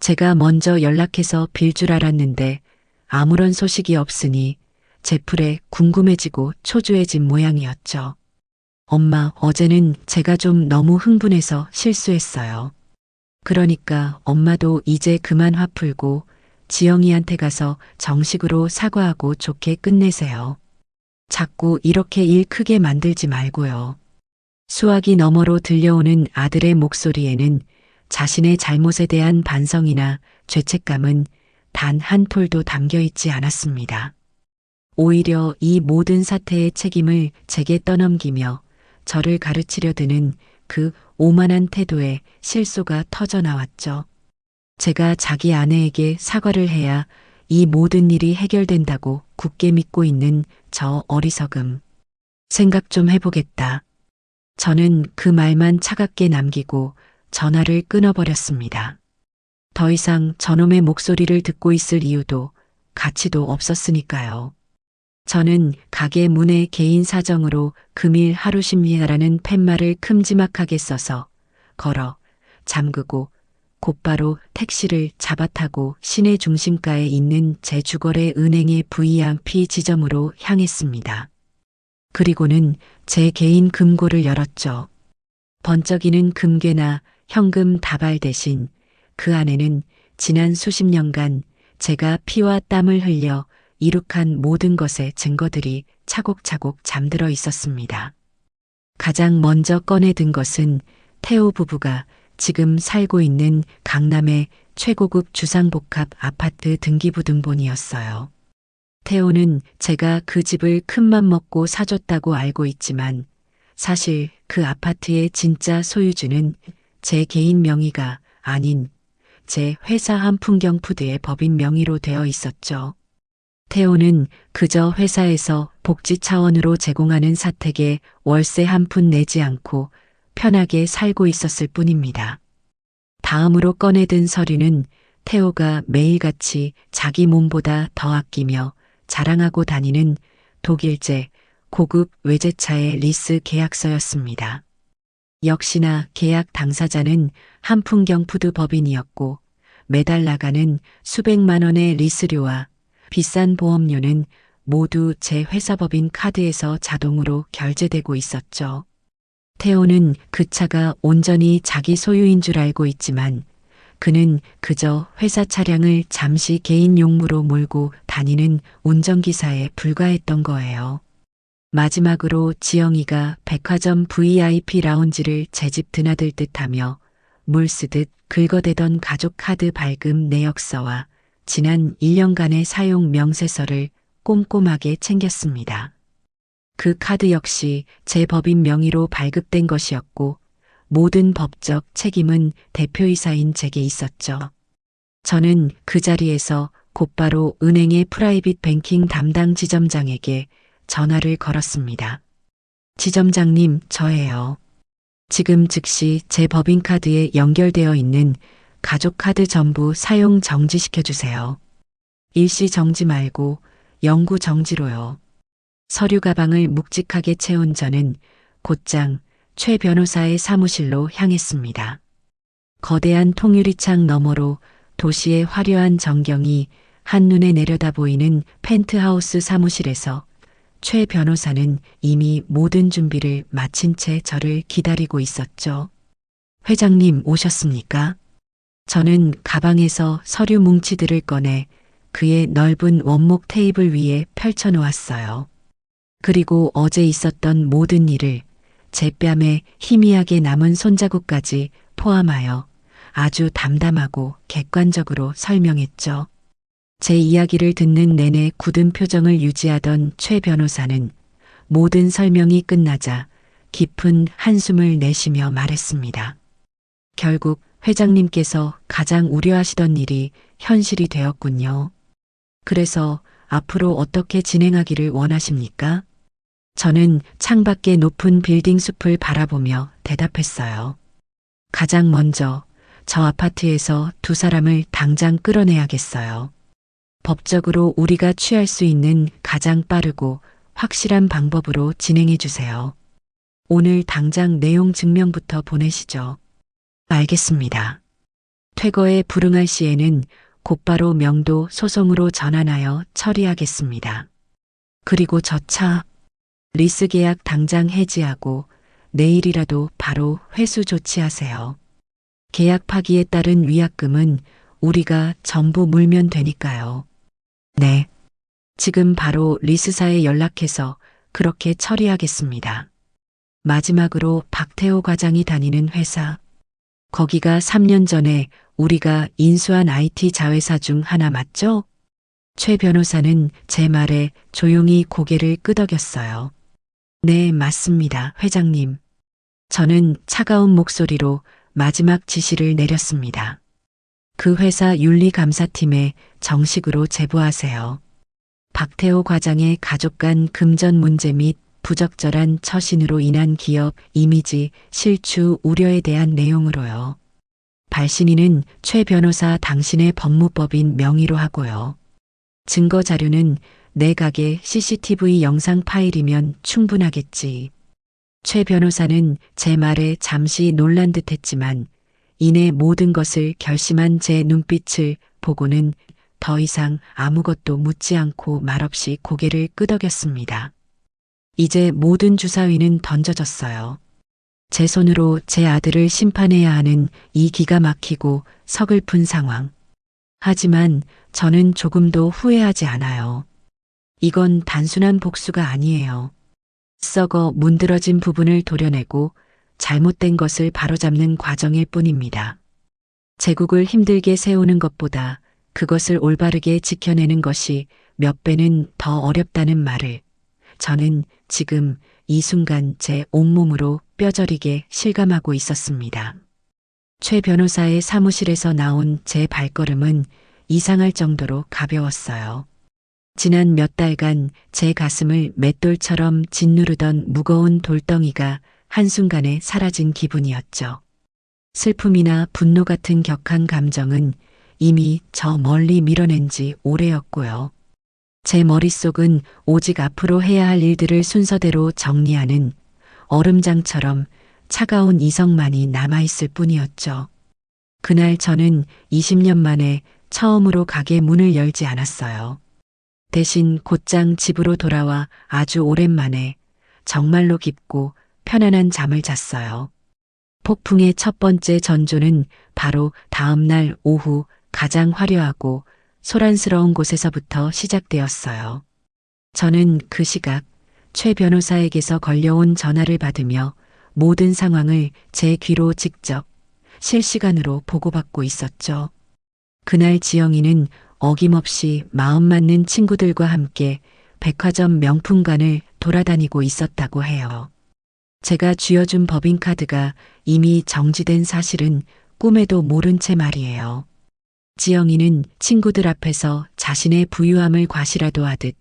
제가 먼저 연락해서 빌 줄 알았는데 아무런 소식이 없으니 제풀에 궁금해지고 초조해진 모양이었죠. 엄마, 어제는 제가 좀 너무 흥분해서 실수했어요. 그러니까 엄마도 이제 그만 화 풀고 지영이한테 가서 정식으로 사과하고 좋게 끝내세요. 자꾸 이렇게 일 크게 만들지 말고요. 수화기 너머로 들려오는 아들의 목소리에는 자신의 잘못에 대한 반성이나 죄책감은 단 한 톨도 담겨 있지 않았습니다. 오히려 이 모든 사태의 책임을 제게 떠넘기며 저를 가르치려 드는 그 오만한 태도에 실소가 터져 나왔죠. 제가 자기 아내에게 사과를 해야 이 모든 일이 해결된다고 굳게 믿고 있는 저 어리석음. 생각 좀 해보겠다. 저는 그 말만 차갑게 남기고 전화를 끊어버렸습니다. 더 이상 저놈의 목소리를 듣고 있을 이유도 가치도 없었으니까요. 저는 가게 문에 개인 사정으로 금일 하루 쉽니다라는 팻말을 큼지막하게 써서 걸어 잠그고 곧바로 택시를 잡아타고 시내 중심가에 있는 제 주거래 은행의 VIP 지점으로 향했습니다. 그리고는 제 개인 금고를 열었죠. 번쩍이는 금괴나 현금 다발 대신 그 안에는 지난 수십 년간 제가 피와 땀을 흘려 이룩한 모든 것의 증거들이 차곡차곡 잠들어 있었습니다. 가장 먼저 꺼내든 것은 태호 부부가 지금 살고 있는 강남의 최고급 주상복합 아파트 등기부등본이었어요. 태호는 제가 그 집을 큰맘 먹고 사줬다고 알고 있지만 사실 그 아파트의 진짜 소유주는 제 개인 명의가 아닌 제 회사 한풍경푸드의 법인 명의로 되어 있었죠. 태호는 그저 회사에서 복지 차원으로 제공하는 사택에 월세 한 푼 내지 않고 편하게 살고 있었을 뿐입니다. 다음으로 꺼내든 서류는 태호가 매일같이 자기 몸보다 더 아끼며 자랑하고 다니는 독일제 고급 외제차의 리스 계약서였습니다. 역시나 계약 당사자는 한풍경푸드 법인이었고 매달 나가는 수백만 원의 리스료와 비싼 보험료는 모두 제 회사 법인 카드에서 자동으로 결제되고 있었죠. 태호는 그 차가 온전히 자기 소유인 줄 알고 있지만 그는 그저 회사 차량을 잠시 개인 용무로 몰고 다니는 운전기사에 불과했던 거예요. 마지막으로 지영이가 백화점 VIP 라운지를 제 집 드나들 듯하며 물 쓰듯 긁어대던 가족 카드 발급 내역서와 지난 1년간의 사용 명세서를 꼼꼼하게 챙겼습니다. 그 카드 역시 제 법인 명의로 발급된 것이었고 모든 법적 책임은 대표이사인 제게 있었죠. 저는 그 자리에서 곧바로 은행의 프라이빗 뱅킹 담당 지점장에게 전화를 걸었습니다. 지점장님, 저예요. 지금 즉시 제 법인카드에 연결되어 있는 가족카드 전부 사용 정지시켜주세요. 일시 정지 말고 영구 정지로요. 서류 가방을 묵직하게 채운 저는 곧장 최 변호사의 사무실로 향했습니다. 거대한 통유리창 너머로 도시의 화려한 전경이 한눈에 내려다 보이는 펜트하우스 사무실에서 최 변호사는 이미 모든 준비를 마친 채 저를 기다리고 있었죠. 회장님 오셨습니까? 저는 가방에서 서류 뭉치들을 꺼내 그의 넓은 원목 테이블 위에 펼쳐 놓았어요. 그리고 어제 있었던 모든 일을 제 뺨에 희미하게 남은 손자국까지 포함하여 아주 담담하고 객관적으로 설명했죠. 제 이야기를 듣는 내내 굳은 표정을 유지하던 최 변호사는 모든 설명이 끝나자 깊은 한숨을 내쉬며 말했습니다. 결국 회장님께서 가장 우려하시던 일이 현실이 되었군요. 그래서 앞으로 어떻게 진행하기를 원하십니까? 저는 창밖의 높은 빌딩 숲을 바라보며 대답했어요. 가장 먼저 저 아파트에서 두 사람을 당장 끌어내야겠어요. 법적으로 우리가 취할 수 있는 가장 빠르고 확실한 방법으로 진행해 주세요. 오늘 당장 내용 증명부터 보내시죠. 알겠습니다. 퇴거에 불응할 시에는 곧바로 명도 소송으로 전환하여 처리하겠습니다. 그리고 저 차, 리스 계약 당장 해지하고 내일이라도 바로 회수 조치하세요. 계약 파기에 따른 위약금은 우리가 전부 물면 되니까요. 네. 지금 바로 리스사에 연락해서 그렇게 처리하겠습니다. 마지막으로 박태호 과장이 다니는 회사. 거기가 3년 전에 우리가 인수한 IT 자회사 중 하나 맞죠? 최 변호사는 제 말에 조용히 고개를 끄덕였어요. 네, 맞습니다, 회장님. 저는 차가운 목소리로 마지막 지시를 내렸습니다. 그 회사 윤리감사팀에 정식으로 제보하세요. 박태호 과장의 가족 간 금전 문제 및 부적절한 처신으로 인한 기업 이미지 실추 우려에 대한 내용으로요. 발신인은 최 변호사 당신의 법무법인 명의로 하고요. 증거 자료는 내 가게 CCTV 영상 파일이면 충분하겠지. 최 변호사는 제 말에 잠시 놀란 듯 했지만 이내 모든 것을 결심한 제 눈빛을 보고는 더 이상 아무것도 묻지 않고 말없이 고개를 끄덕였습니다. 이제 모든 주사위는 던져졌어요. 제 손으로 제 아들을 심판해야 하는 이 기가 막히고 서글픈 상황. 하지만 저는 조금도 후회하지 않아요. 이건 단순한 복수가 아니에요. 썩어 문드러진 부분을 도려내고 잘못된 것을 바로잡는 과정일 뿐입니다. 제국을 힘들게 세우는 것보다 그것을 올바르게 지켜내는 것이 몇 배는 더 어렵다는 말을 저는 지금 이 순간 제 온몸으로 뼈저리게 실감하고 있었습니다. 최 변호사의 사무실에서 나온 제 발걸음은 이상할 정도로 가벼웠어요. 지난 몇 달간 제 가슴을 맷돌처럼 짓누르던 무거운 돌덩이가 한순간에 사라진 기분이었죠. 슬픔이나 분노 같은 격한 감정은 이미 저 멀리 밀어낸 지 오래였고요. 제 머릿속은 오직 앞으로 해야 할 일들을 순서대로 정리하는 얼음장처럼 차가운 이성만이 남아있을 뿐이었죠. 그날 저는 20년 만에 처음으로 가게 문을 열지 않았어요. 대신 곧장 집으로 돌아와 아주 오랜만에 정말로 깊고 편안한 잠을 잤어요. 폭풍의 첫 번째 전조는 바로 다음 날 오후 가장 화려하고 소란스러운 곳에서부터 시작되었어요. 저는 그 시각 최 변호사에게서 걸려온 전화를 받으며 모든 상황을 제 귀로 직접 실시간으로 보고받고 있었죠. 그날 지영이는 어김없이 마음 맞는 친구들과 함께 백화점 명품관을 돌아다니고 있었다고 해요. 제가 쥐어준 법인카드가 이미 정지된 사실은 꿈에도 모른 채 말이에요. 지영이는 친구들 앞에서 자신의 부유함을 과시라도 하듯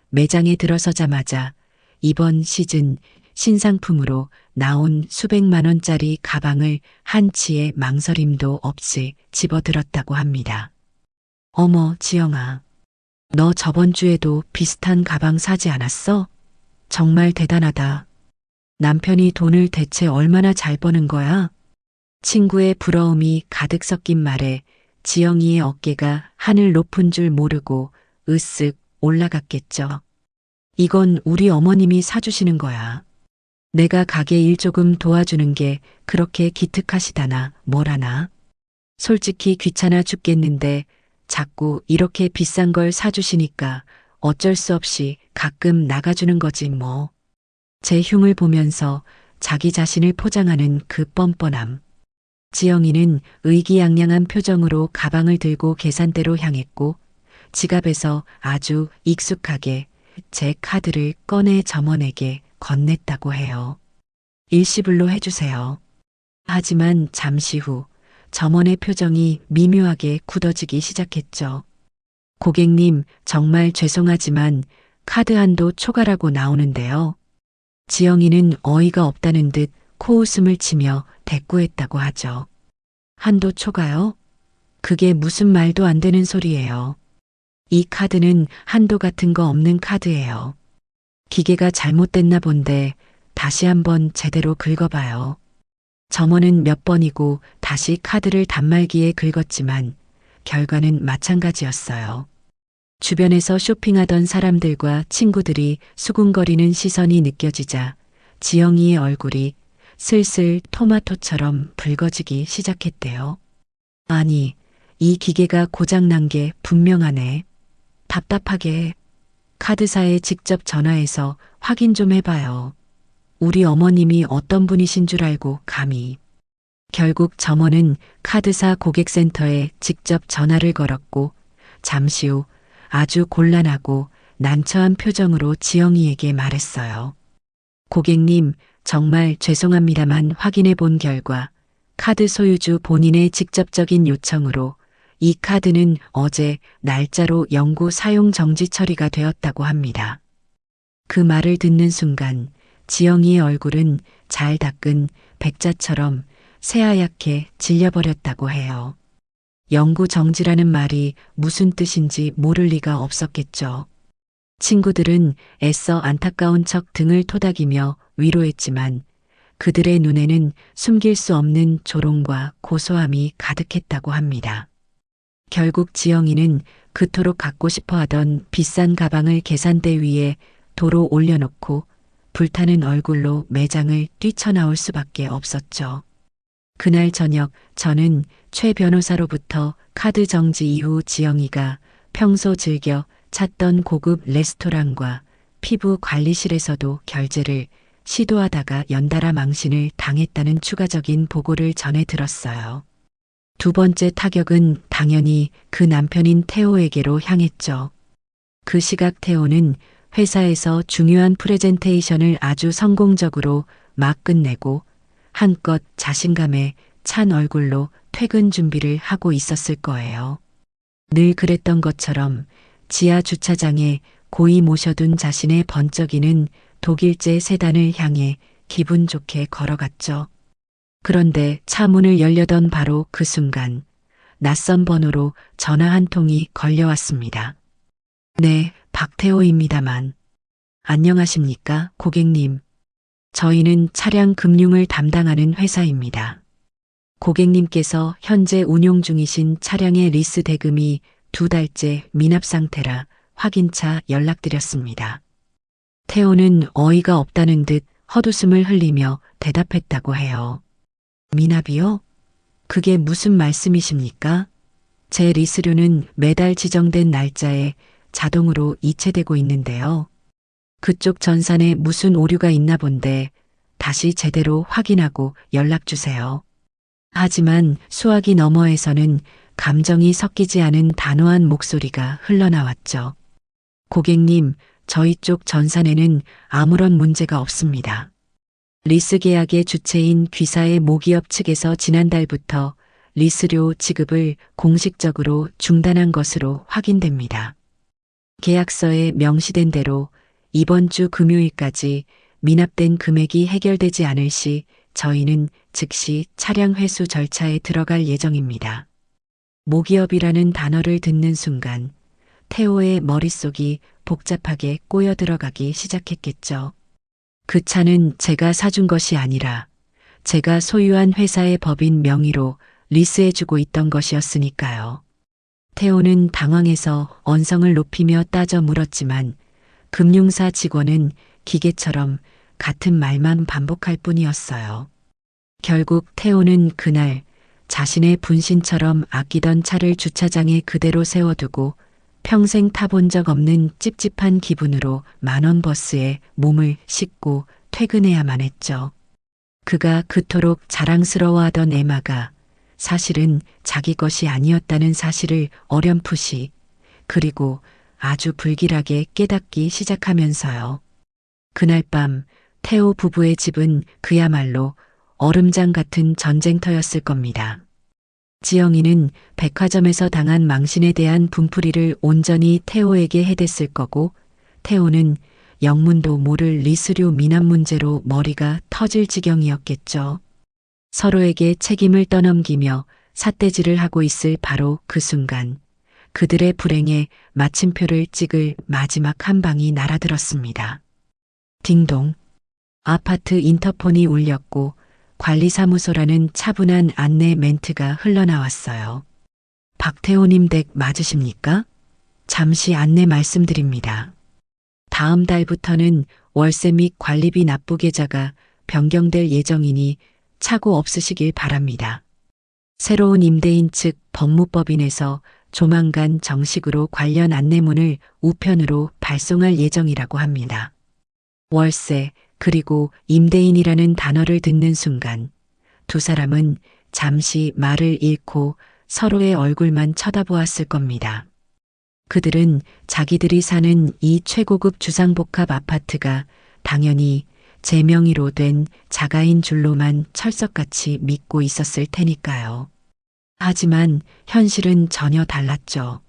매장에 들어서자마자 이번 시즌 신상품으로 나온 수백만 원짜리 가방을 한치의 망설임도 없이 집어들었다고 합니다. 어머, 지영아. 너 저번 주에도 비슷한 가방 사지 않았어? 정말 대단하다. 남편이 돈을 대체 얼마나 잘 버는 거야? 친구의 부러움이 가득 섞인 말에 지영이의 어깨가 하늘 높은 줄 모르고 으쓱 올라갔겠죠. 이건 우리 어머님이 사주시는 거야. 내가 가게 일 조금 도와주는 게 그렇게 기특하시다나 뭐라나. 솔직히 귀찮아 죽겠는데 자꾸 이렇게 비싼 걸 사주시니까 어쩔 수 없이 가끔 나가주는 거지 뭐. 제 흉을 보면서 자기 자신을 포장하는 그 뻔뻔함. 지영이는 의기양양한 표정으로 가방을 들고 계산대로 향했고 지갑에서 아주 익숙하게 제 카드를 꺼내 점원에게 건넸다고 해요. 일시불로 해주세요. 하지만 잠시 후 점원의 표정이 미묘하게 굳어지기 시작했죠. 고객님, 정말 죄송하지만 카드 한도 초과라고 나오는데요. 지영이는 어이가 없다는 듯 코웃음을 치며 대꾸했다고 하죠. 한도 초과요? 그게 무슨 말도 안 되는 소리예요. 이 카드는 한도 같은 거 없는 카드예요. 기계가 잘못됐나 본데 다시 한번 제대로 긁어봐요. 점원은 몇 번이고 다시 카드를 단말기에 긁었지만 결과는 마찬가지였어요. 주변에서 쇼핑하던 사람들과 친구들이 수군거리는 시선이 느껴지자 지영이의 얼굴이 슬슬 토마토처럼 붉어지기 시작했대요. 아니, 이 기계가 고장난 게 분명하네. 답답하게 카드사에 직접 전화해서 확인 좀 해봐요. 우리 어머님이 어떤 분이신 줄 알고 감히. 결국 점원은 카드사 고객센터에 직접 전화를 걸었고 잠시 후 아주 곤란하고 난처한 표정으로 지영이에게 말했어요. 고객님, 정말 죄송합니다만 확인해 본 결과 카드 소유주 본인의 직접적인 요청으로 이 카드는 어제 날짜로 영구 사용 정지 처리가 되었다고 합니다. 그 말을 듣는 순간 지영이의 얼굴은 잘 닦은 백자처럼 새하얗게 질려버렸다고 해요. 영구 정지라는 말이 무슨 뜻인지 모를 리가 없었겠죠. 친구들은 애써 안타까운 척 등을 토닥이며 위로했지만 그들의 눈에는 숨길 수 없는 조롱과 고소함이 가득했다고 합니다. 결국 지영이는 그토록 갖고 싶어 하던 비싼 가방을 계산대 위에 도로 올려놓고 불타는 얼굴로 매장을 뛰쳐나올 수밖에 없었죠. 그날 저녁 저는 최 변호사로부터 카드 정지 이후 지영이가 평소 즐겨 찾던 고급 레스토랑과 피부 관리실에서도 결제를 시도하다가 연달아 망신을 당했다는 추가적인 보고를 전해 들었어요. 두 번째 타격은 당연히 그 남편인 태호에게로 향했죠. 그 시각 태호는 회사에서 중요한 프레젠테이션을 아주 성공적으로 막 끝내고 한껏 자신감에 찬 얼굴로 퇴근 준비를 하고 있었을 거예요. 늘 그랬던 것처럼 지하 주차장에 고이 모셔둔 자신의 번쩍이는 독일제 세단을 향해 기분 좋게 걸어갔죠. 그런데 차 문을 열려던 바로 그 순간 낯선 번호로 전화 한 통이 걸려왔습니다. 네, 박태호입니다만. 안녕하십니까, 고객님. 저희는 차량 금융을 담당하는 회사입니다. 고객님께서 현재 운용 중이신 차량의 리스 대금이 2달째 미납 상태라 확인차 연락드렸습니다. 태호는 어이가 없다는 듯 헛웃음을 흘리며 대답했다고 해요. 미납이요? 그게 무슨 말씀이십니까? 제 리스료는 매달 지정된 날짜에 자동으로 이체되고 있는데요. 그쪽 전산에 무슨 오류가 있나 본데 다시 제대로 확인하고 연락 주세요. 하지만 수화기 너머에서는 감정이 섞이지 않은 단호한 목소리가 흘러나왔죠. 고객님, 저희 쪽 전산에는 아무런 문제가 없습니다. 리스 계약의 주체인 귀사의 모기업 측에서 지난달부터 리스료 지급을 공식적으로 중단한 것으로 확인됩니다. 계약서에 명시된 대로 이번 주 금요일까지 미납된 금액이 해결되지 않을 시 저희는 즉시 차량 회수 절차에 들어갈 예정입니다. 모기업이라는 단어를 듣는 순간 태호의 머릿속이 복잡하게 꼬여 들어가기 시작했겠죠. 그 차는 제가 사준 것이 아니라 제가 소유한 회사의 법인 명의로 리스해주고 있던 것이었으니까요. 태호는 당황해서 언성을 높이며 따져 물었지만 금융사 직원은 기계처럼 같은 말만 반복할 뿐이었어요. 결국 태호는 그날 자신의 분신처럼 아끼던 차를 주차장에 그대로 세워두고 평생 타본 적 없는 찝찝한 기분으로 만원 버스에 몸을 싣고 퇴근해야만 했죠. 그가 그토록 자랑스러워하던 에마가 사실은 자기 것이 아니었다는 사실을 어렴풋이 그리고 아주 불길하게 깨닫기 시작하면서요. 그날 밤 태호 부부의 집은 그야말로 얼음장 같은 전쟁터였을 겁니다. 지영이는 백화점에서 당한 망신에 대한 분풀이를 온전히 태호에게 해댔을 거고 태호는 영문도 모를 리스류 미납 문제로 머리가 터질 지경이었겠죠. 서로에게 책임을 떠넘기며 삿대질을 하고 있을 바로 그 순간 그들의 불행에 마침표를 찍을 마지막 한 방이 날아들었습니다. 딩동. 아파트 인터폰이 울렸고 관리사무소라는 차분한 안내 멘트가 흘러나왔어요. 박태호님 댁 맞으십니까? 잠시 안내 말씀드립니다. 다음 달부터는 월세 및 관리비 납부 계좌가 변경될 예정이니 착오 없으시길 바랍니다. 새로운 임대인 측 법무법인에서 조만간 정식으로 관련 안내문을 우편으로 발송할 예정이라고 합니다. 월세 그리고 임대인이라는 단어를 듣는 순간 두 사람은 잠시 말을 잃고 서로의 얼굴만 쳐다보았을 겁니다. 그들은 자기들이 사는 이 최고급 주상복합 아파트가 당연히 제 명의로 된 자가인 줄로만 철석같이 믿고 있었을 테니까요. 하지만 현실은 전혀 달랐죠.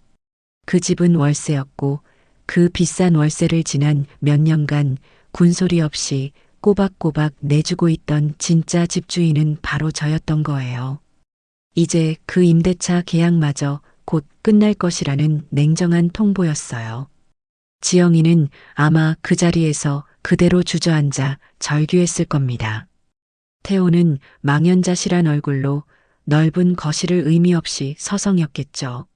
그 집은 월세였고 그 비싼 월세를 지난 몇 년간 군소리 없이 꼬박꼬박 내주고 있던 진짜 집주인은 바로 저였던 거예요. 이제 그 임대차 계약마저 곧 끝날 것이라는 냉정한 통보였어요. 지영이는 아마 그 자리에서 그대로 주저앉아 절규했을 겁니다. 태호는 망연자실한 얼굴로 넓은 거실을 의미 없이 서성였겠죠.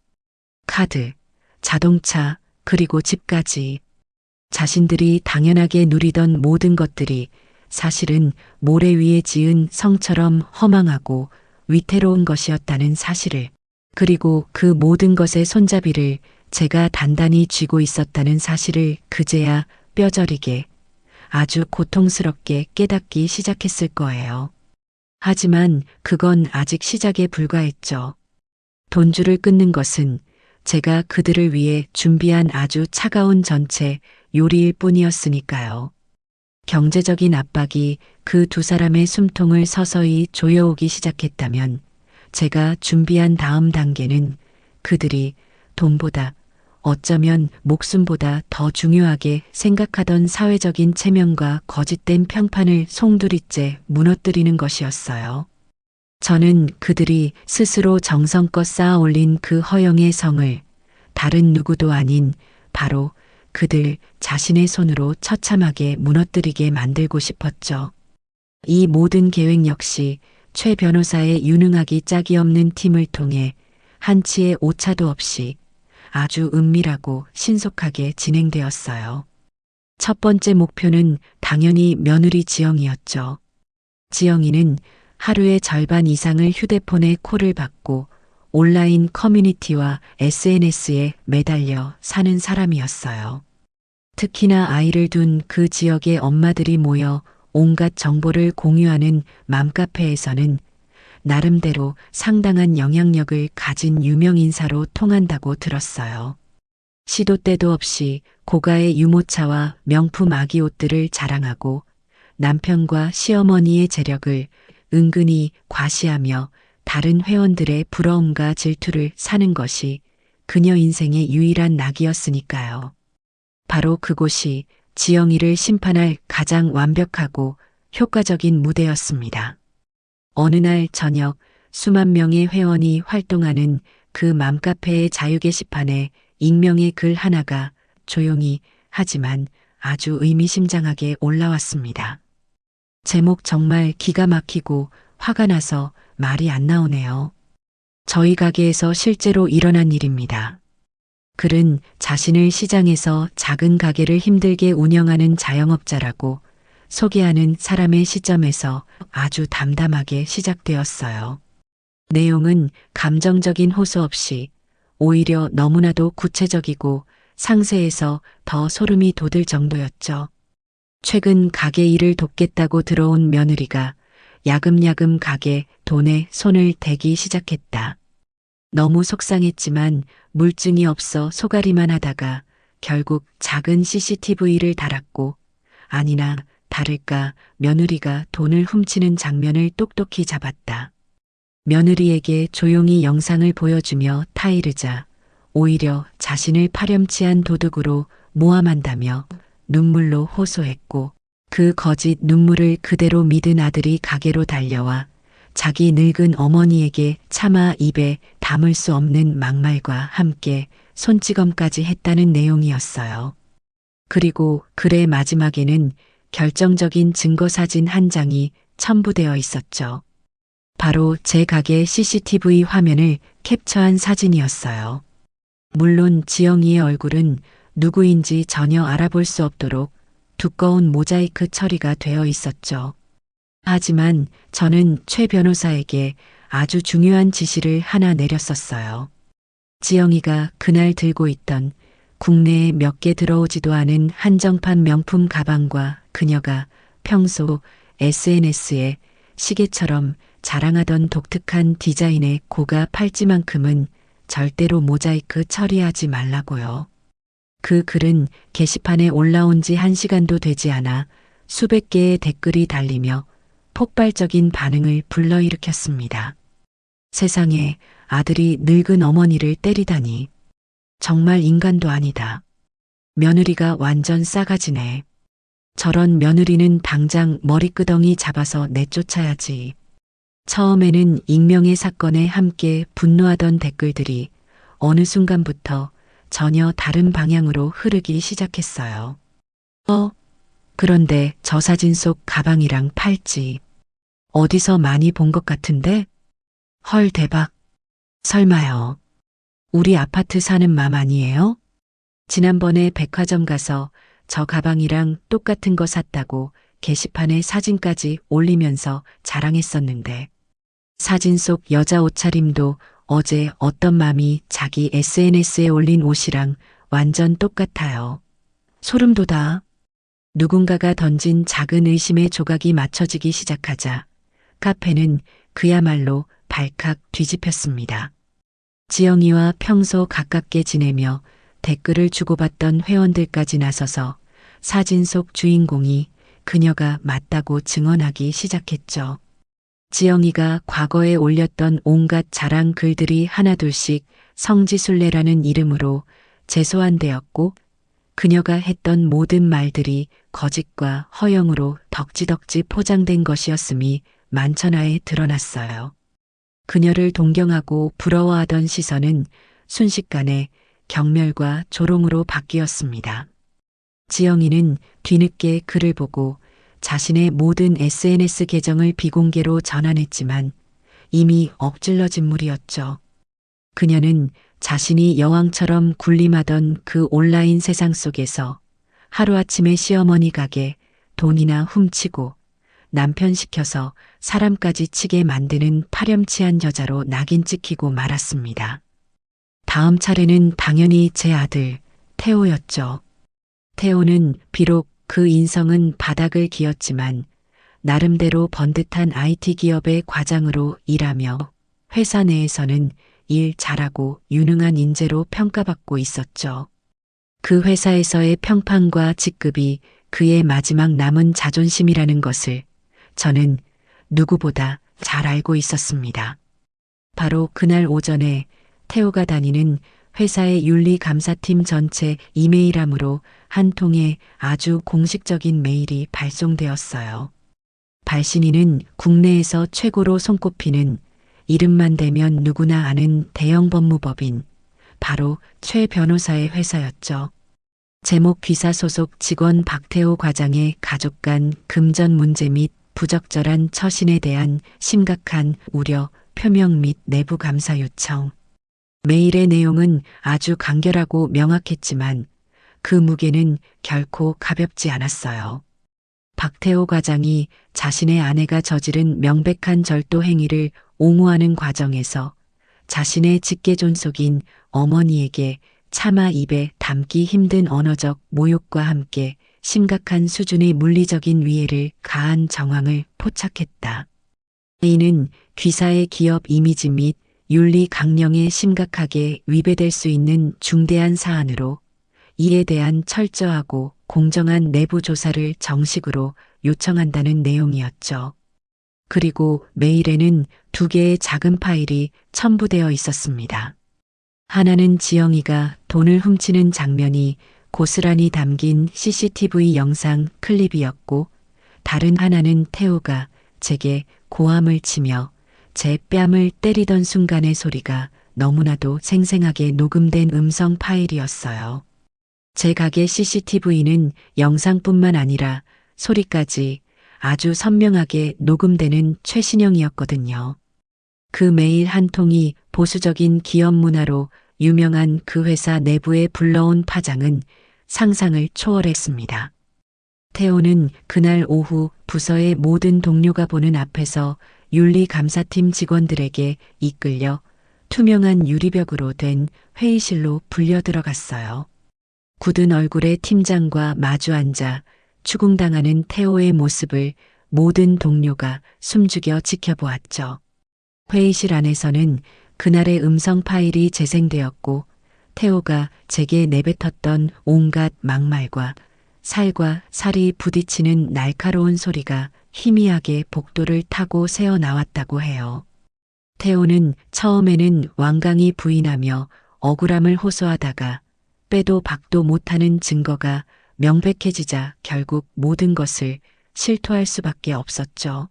카드, 자동차, 그리고 집까지. 자신들이 당연하게 누리던 모든 것들이 사실은 모래 위에 지은 성처럼 허망하고 위태로운 것이었다는 사실을, 그리고 그 모든 것의 손잡이를 제가 단단히 쥐고 있었다는 사실을 그제야 뼈저리게 아주 고통스럽게 깨닫기 시작했을 거예요. 하지만 그건 아직 시작에 불과했죠. 돈줄을 끊는 것은 제가 그들을 위해 준비한 아주 차가운 전체 요리일 뿐이었으니까요. 경제적인 압박이 그 두 사람의 숨통을 서서히 조여오기 시작했다면 제가 준비한 다음 단계는 그들이 돈보다 어쩌면 목숨보다 더 중요하게 생각하던 사회적인 체면과 거짓된 평판을 송두리째 무너뜨리는 것이었어요. 저는 그들이 스스로 정성껏 쌓아 올린 그 허영의 성을 다른 누구도 아닌 바로 그들 자신의 손으로 처참하게 무너뜨리게 만들고 싶었죠. 이 모든 계획 역시 최 변호사의 유능하기 짝이 없는 팀을 통해 한치의 오차도 없이 아주 은밀하고 신속하게 진행되었어요. 첫 번째 목표는 당연히 며느리 지영이었죠. 지영이는 하루의 절반 이상을 휴대폰에 콜을 받고 온라인 커뮤니티와 SNS에 매달려 사는 사람이었어요. 특히나 아이를 둔 그 지역의 엄마들이 모여 온갖 정보를 공유하는 맘카페에서는 나름대로 상당한 영향력을 가진 유명 인사로 통한다고 들었어요. 시도 때도 없이 고가의 유모차와 명품 아기 옷들을 자랑하고 남편과 시어머니의 재력을 은근히 과시하며 다른 회원들의 부러움과 질투를 사는 것이 그녀 인생의 유일한 낙이었으니까요. 바로 그곳이 지영이를 심판할 가장 완벽하고 효과적인 무대였습니다. 어느 날 저녁 수만 명의 회원이 활동하는 그 맘카페의 자유 게시판에 익명의 글 하나가 조용히 하지만 아주 의미심장하게 올라왔습니다. 제목 정말 기가 막히고 화가 나서 말이 안 나오네요. 저희 가게에서 실제로 일어난 일입니다. 글은 자신을 시장에서 작은 가게를 힘들게 운영하는 자영업자라고 소개하는 사람의 시점에서 아주 담담하게 시작되었어요. 내용은 감정적인 호소 없이 오히려 너무나도 구체적이고 상세해서 더 소름이 돋을 정도였죠. 최근 가게 일을 돕겠다고 들어온 며느리가 야금야금 가게 돈에 손을 대기 시작했다. 너무 속상했지만 물증이 없어 소가리만 하다가 결국 작은 CCTV를 달았고 아니나 다를까 며느리가 돈을 훔치는 장면을 똑똑히 잡았다. 며느리에게 조용히 영상을 보여주며 타이르자 오히려 자신을 파렴치한 도둑으로 모함한다며 눈물로 호소했고 그 거짓 눈물을 그대로 믿은 아들이 가게로 달려와 자기 늙은 어머니에게 차마 입에 담을 수 없는 막말과 함께 손찌검까지 했다는 내용이었어요. 그리고 글의 마지막에는 결정적인 증거사진 한 장이 첨부되어 있었죠. 바로 제 가게 CCTV 화면을 캡처한 사진이었어요. 물론 지영이의 얼굴은 누구인지 전혀 알아볼 수 없도록 두꺼운 모자이크 처리가 되어 있었죠. 하지만 저는 최 변호사에게 아주 중요한 지시를 하나 내렸었어요. 지영이가 그날 들고 있던 국내에 몇 개 들어오지도 않은 한정판 명품 가방과 그녀가 평소 SNS에 시계처럼 자랑하던 독특한 디자인의 고가 팔찌만큼은 절대로 모자이크 처리하지 말라고요. 그 글은 게시판에 올라온 지 1시간도 되지 않아 수백 개의 댓글이 달리며 폭발적인 반응을 불러일으켰습니다. 세상에 아들이 늙은 어머니를 때리다니. 정말 인간도 아니다. 며느리가 완전 싸가지네. 저런 며느리는 당장 머리끄덩이 잡아서 내쫓아야지. 처음에는 익명의 사건에 함께 분노하던 댓글들이 어느 순간부터 전혀 다른 방향으로 흐르기 시작했어요. 그런데 저 사진 속 가방이랑 팔찌. 어디서 많이 본 것 같은데? 헐 대박. 설마요. 우리 아파트 사는 맘 아니에요? 지난번에 백화점 가서 저 가방이랑 똑같은 거 샀다고 게시판에 사진까지 올리면서 자랑했었는데 사진 속 여자 옷차림도 어제 어떤 맘이 자기 SNS에 올린 옷이랑 완전 똑같아요. 소름 돋아. 누군가가 던진 작은 의심의 조각이 맞춰지기 시작하자 카페는 그야말로 발칵 뒤집혔습니다. 지영이와 평소 가깝게 지내며 댓글을 주고받던 회원들까지 나서서 사진 속 주인공이 그녀가 맞다고 증언하기 시작했죠. 지영이가 과거에 올렸던 온갖 자랑 글들이 하나둘씩 성지순례라는 이름으로 재소환되었고 그녀가 했던 모든 말들이 거짓과 허영으로 덕지덕지 포장된 것이었음이 만천하에 드러났어요. 그녀를 동경하고 부러워하던 시선은 순식간에 경멸과 조롱으로 바뀌었습니다. 지영이는 뒤늦게 글을 보고 자신의 모든 SNS 계정을 비공개로 전환했지만 이미 엎질러진 물이었죠. 그녀는 자신이 여왕처럼 군림하던 그 온라인 세상 속에서 하루아침에 시어머니 가게 돈이나 훔치고 남편 시켜서 사람까지 치게 만드는 파렴치한 여자로 낙인 찍히고 말았습니다. 다음 차례는 당연히 제 아들 태호였죠. 태호는 비록 그 인성은 바닥을 기었지만 나름대로 번듯한 IT 기업의 과장으로 일하며 회사 내에서는 일 잘하고 유능한 인재로 평가받고 있었죠. 그 회사에서의 평판과 직급이 그의 마지막 남은 자존심이라는 것을 저는 누구보다 잘 알고 있었습니다. 바로 그날 오전에 태호가 다니는 회사의 윤리감사팀 전체 이메일함으로 한 통의 아주 공식적인 메일이 발송되었어요. 발신인은 국내에서 최고로 손꼽히는 이름만 대면 누구나 아는 대형 법무법인 바로 최 변호사의 회사였죠. 제목 귀사 소속 직원 박태호 과장의 가족 간 금전 문제 및 부적절한 처신에 대한 심각한 우려 표명 및 내부 감사 요청. 메일의 내용은 아주 간결하고 명확했지만 그 무게는 결코 가볍지 않았어요. 박태호 과장이 자신의 아내가 저지른 명백한 절도 행위를 옹호하는 과정에서 자신의 직계존속인 어머니에게 차마 입에 담기 힘든 언어적 모욕과 함께 심각한 수준의 물리적인 위해를 가한 정황을 포착했다. 이는 귀사의 기업 이미지 및 윤리 강령에 심각하게 위배될 수 있는 중대한 사안으로 이에 대한 철저하고 공정한 내부 조사를 정식으로 요청한다는 내용이었죠. 그리고 메일에는 2개의 작은 파일이 첨부되어 있었습니다. 하나는 지영이가 돈을 훔치는 장면이 고스란히 담긴 CCTV 영상 클립이었고, 다른 하나는 태호가 제게 고함을 치며 제 뺨을 때리던 순간의 소리가 너무나도 생생하게 녹음된 음성 파일이었어요. 제 가게 CCTV는 영상뿐만 아니라 소리까지 아주 선명하게 녹음되는 최신형이었거든요. 그 메일 한 통이 보수적인 기업 문화로 유명한 그 회사 내부에 불러온 파장은 상상을 초월했습니다. 태호는 그날 오후 부서의 모든 동료가 보는 앞에서 윤리감사팀 직원들에게 이끌려 투명한 유리벽으로 된 회의실로 불려 들어갔어요. 굳은 얼굴의 팀장과 마주 앉아 추궁당하는 태호의 모습을 모든 동료가 숨죽여 지켜보았죠. 회의실 안에서는 그날의 음성 파일이 재생되었고, 태호가 제게 내뱉었던 온갖 막말과 살과 살이 부딪히는 날카로운 소리가 희미하게 복도를 타고 새어나왔다고 해요. 태호는 처음에는 완강히 부인하며 억울함을 호소하다가 빼도 박도 못하는 증거가 명백해지자 결국 모든 것을 실토할 수밖에 없었죠.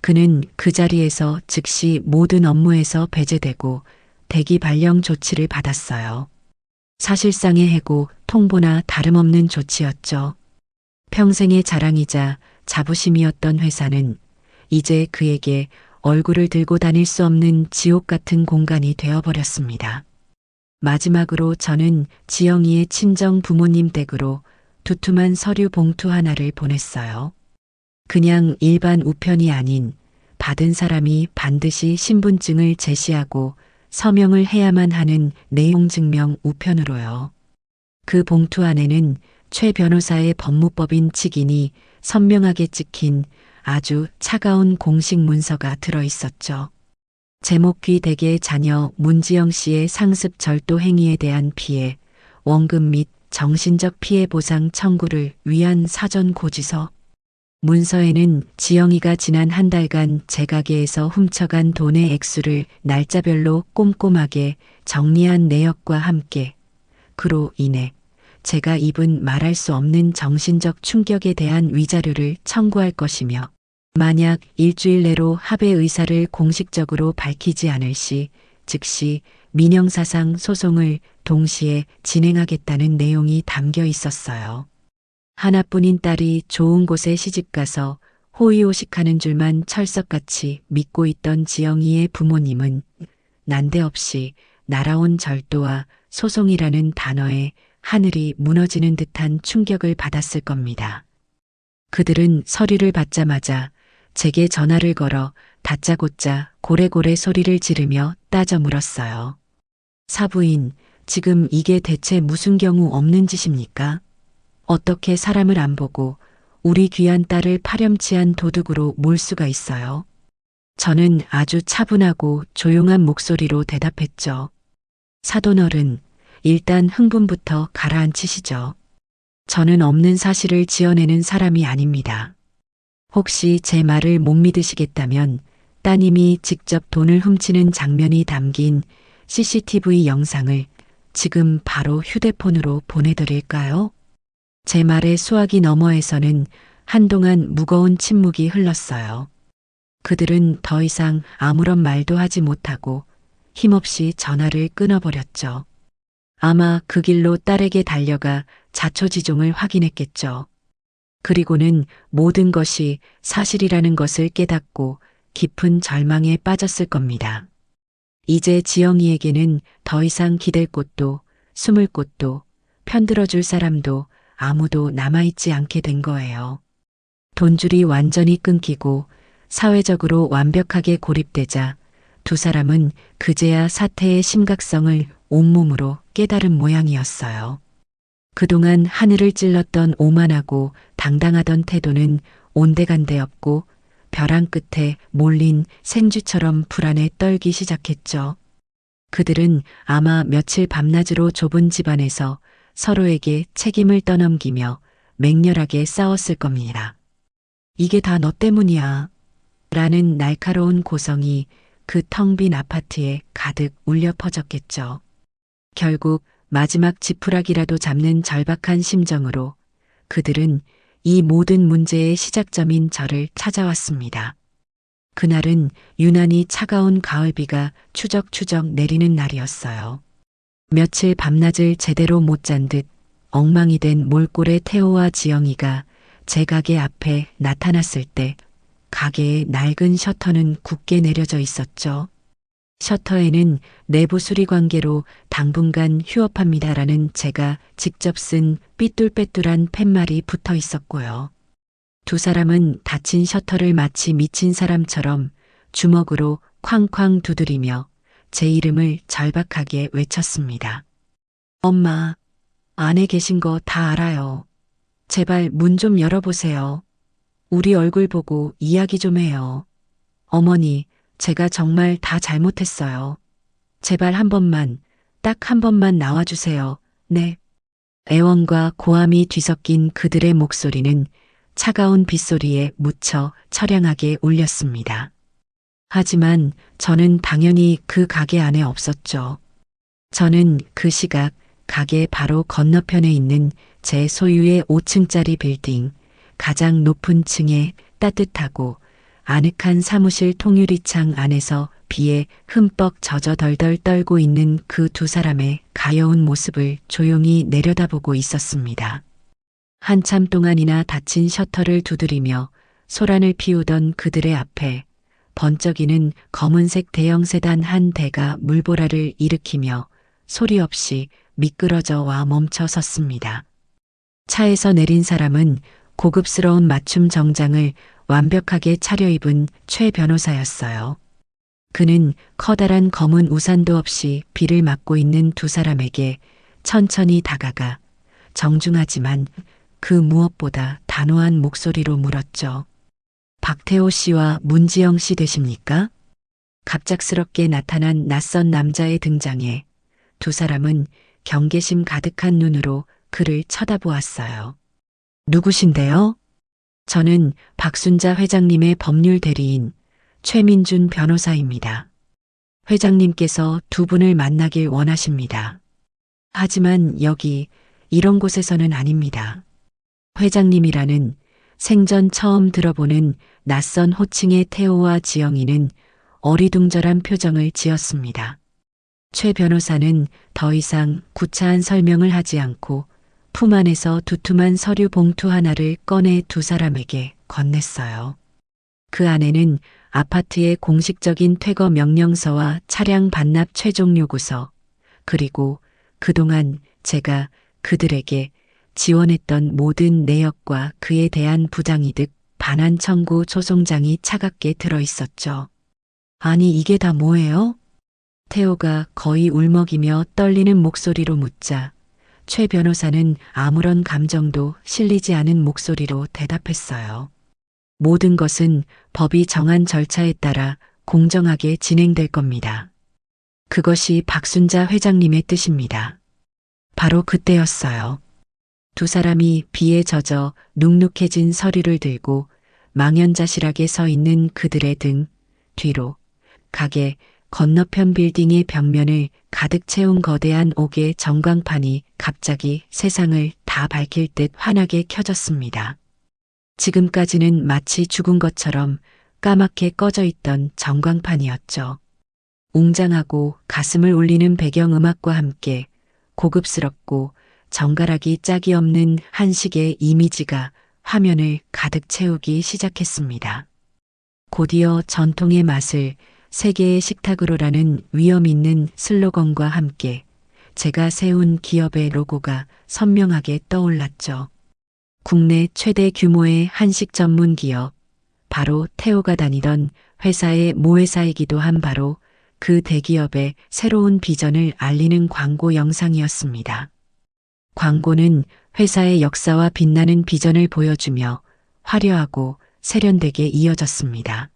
그는 그 자리에서 즉시 모든 업무에서 배제되고 대기 발령 조치를 받았어요. 사실상의 해고, 통보나 다름없는 조치였죠. 평생의 자랑이자 자부심이었던 회사는 이제 그에게 얼굴을 들고 다닐 수 없는 지옥 같은 공간이 되어버렸습니다. 마지막으로 저는 지영이의 친정 부모님 댁으로 두툼한 서류 봉투 하나를 보냈어요. 그냥 일반 우편이 아닌 받은 사람이 반드시 신분증을 제시하고 서명을 해야만 하는 내용 증명 우편으로요. 그 봉투 안에는 최 변호사의 법무법인 직인이 선명하게 찍힌 아주 차가운 공식 문서가 들어 있었죠. 제목 귀 댁의 자녀 문지영 씨의 상습 절도 행위에 대한 피해, 원금 및 정신적 피해 보상 청구를 위한 사전 고지서. 문서에는 지영이가 지난 한 달간 제 가게에서 훔쳐간 돈의 액수를 날짜별로 꼼꼼하게 정리한 내역과 함께 그로 인해 제가 입은 말할 수 없는 정신적 충격에 대한 위자료를 청구할 것이며, 만약 일주일 내로 합의 의사를 공식적으로 밝히지 않을 시 즉시 민형사상 소송을 동시에 진행하겠다는 내용이 담겨 있었어요. 하나뿐인 딸이 좋은 곳에 시집가서 호의호식하는 줄만 철석같이 믿고 있던 지영이의 부모님은 난데없이 날아온 절도와 소송이라는 단어에 하늘이 무너지는 듯한 충격을 받았을 겁니다. 그들은 서류를 받자마자 제게 전화를 걸어 다짜고짜 고래고래 소리를 지르며 따져 물었어요. 사부인, 지금 이게 대체 무슨 경우 없는 짓입니까? 어떻게 사람을 안 보고 우리 귀한 딸을 파렴치한 도둑으로 몰 수가 있어요? 저는 아주 차분하고 조용한 목소리로 대답했죠. 사돈어른, 일단 흥분부터 가라앉히시죠. 저는 없는 사실을 지어내는 사람이 아닙니다. 혹시 제 말을 못 믿으시겠다면 따님이 직접 돈을 훔치는 장면이 담긴 CCTV 영상을 지금 바로 휴대폰으로 보내드릴까요? 제 말의 수화기 너머에서는 한동안 무거운 침묵이 흘렀어요. 그들은 더 이상 아무런 말도 하지 못하고 힘없이 전화를 끊어버렸죠. 아마 그 길로 딸에게 달려가 자초지종을 확인했겠죠. 그리고는 모든 것이 사실이라는 것을 깨닫고 깊은 절망에 빠졌을 겁니다. 이제 지영이에게는 더 이상 기댈 곳도 숨을 곳도 편들어줄 사람도 아무도 남아있지 않게 된 거예요. 돈줄이 완전히 끊기고 사회적으로 완벽하게 고립되자 두 사람은 그제야 사태의 심각성을 온몸으로 깨달은 모양이었어요. 그동안 하늘을 찔렀던 오만하고 당당하던 태도는 온데간데 없고 벼랑 끝에 몰린 생쥐처럼 불안에 떨기 시작했죠. 그들은 아마 며칠 밤낮으로 좁은 집안에서 서로에게 책임을 떠넘기며 맹렬하게 싸웠을 겁니다. 이게 다 너 때문이야. 라는 날카로운 고성이 그 텅 빈 아파트에 가득 울려 퍼졌겠죠. 결국 마지막 지푸라기라도 잡는 절박한 심정으로 그들은 이 모든 문제의 시작점인 저를 찾아왔습니다. 그날은 유난히 차가운 가을비가 추적추적 내리는 날이었어요. 며칠 밤낮을 제대로 못 잔 듯 엉망이 된 몰골의 태호와 지영이가 제 가게 앞에 나타났을 때 가게의 낡은 셔터는 굳게 내려져 있었죠. 셔터에는 내부 수리 관계로 당분간 휴업합니다라는 제가 직접 쓴 삐뚤빼뚤한 팻말이 붙어 있었고요. 두 사람은 닫힌 셔터를 마치 미친 사람처럼 주먹으로 쾅쾅 두드리며 제 이름을 절박하게 외쳤습니다. 엄마, 안에 계신 거 다 알아요. 제발 문 좀 열어보세요. 우리 얼굴 보고 이야기 좀 해요. 어머니, 제가 정말 다 잘못했어요. 제발 한 번만, 딱 한 번만 나와주세요. 네. 애원과 고함이 뒤섞인 그들의 목소리는 차가운 빗소리에 묻혀 처량하게 울렸습니다. 하지만 저는 당연히 그 가게 안에 없었죠. 저는 그 시각 가게 바로 건너편에 있는 제 소유의 5층짜리 빌딩, 가장 높은 층에 따뜻하고 아늑한 사무실 통유리창 안에서 비에 흠뻑 젖어 덜덜 떨고 있는 그 두 사람의 가여운 모습을 조용히 내려다보고 있었습니다. 한참 동안이나 닫힌 셔터를 두드리며 소란을 피우던 그들의 앞에 번쩍이는 검은색 대형 세단 한 대가 물보라를 일으키며 소리 없이 미끄러져 와 멈춰 섰습니다. 차에서 내린 사람은 고급스러운 맞춤 정장을 완벽하게 차려입은 최 변호사였어요. 그는 커다란 검은 우산도 없이 비를 맞고 있는 두 사람에게 천천히 다가가 정중하지만 그 무엇보다 단호한 목소리로 물었죠. 박태호 씨와 문지영 씨 되십니까? 갑작스럽게 나타난 낯선 남자의 등장에 두 사람은 경계심 가득한 눈으로 그를 쳐다보았어요. 누구신데요? 저는 박순자 회장님의 법률 대리인 최민준 변호사입니다. 회장님께서 두 분을 만나길 원하십니다. 하지만 여기 이런 곳에서는 아닙니다. 회장님이라는 생전 처음 들어보는 낯선 호칭의 태호와 지영이는 어리둥절한 표정을 지었습니다. 최 변호사는 더 이상 구차한 설명을 하지 않고 품 안에서 두툼한 서류 봉투 하나를 꺼내 두 사람에게 건넸어요. 그 안에는 아파트의 공식적인 퇴거 명령서와 차량 반납 최종 요구서, 그리고 그동안 제가 그들에게 지원했던 모든 내역과 그에 대한 부당이득 반환 청구 소송장이 차갑게 들어 있었죠. 아니, 이게 다 뭐예요? 태호가 거의 울먹이며 떨리는 목소리로 묻자 최 변호사는 아무런 감정도 실리지 않은 목소리로 대답했어요. 모든 것은 법이 정한 절차에 따라 공정하게 진행될 겁니다. 그것이 박순자 회장님의 뜻입니다. 바로 그때였어요. 두 사람이 비에 젖어 눅눅해진 서류를 들고 망연자실하게 서 있는 그들의 등 뒤로 가게 건너편 빌딩의 벽면을 가득 채운 거대한 옥의 전광판이 갑자기 세상을 다 밝힐 듯 환하게 켜졌습니다. 지금까지는 마치 죽은 것처럼 까맣게 꺼져 있던 전광판이었죠. 웅장하고 가슴을 울리는 배경음악과 함께 고급스럽고 정갈하기 짝이 없는 한식의 이미지가 화면을 가득 채우기 시작했습니다. 곧이어 전통의 맛을 세계의 식탁으로라는 위험 있는 슬로건과 함께 제가 세운 기업의 로고가 선명하게 떠올랐죠. 국내 최대 규모의 한식 전문 기업, 바로 태호가 다니던 회사의 모회사이기도 한 바로 그 대기업의 새로운 비전을 알리는 광고 영상이었습니다. 광고는 회사의 역사와 빛나는 비전을 보여주며 화려하고 세련되게 이어졌습니다.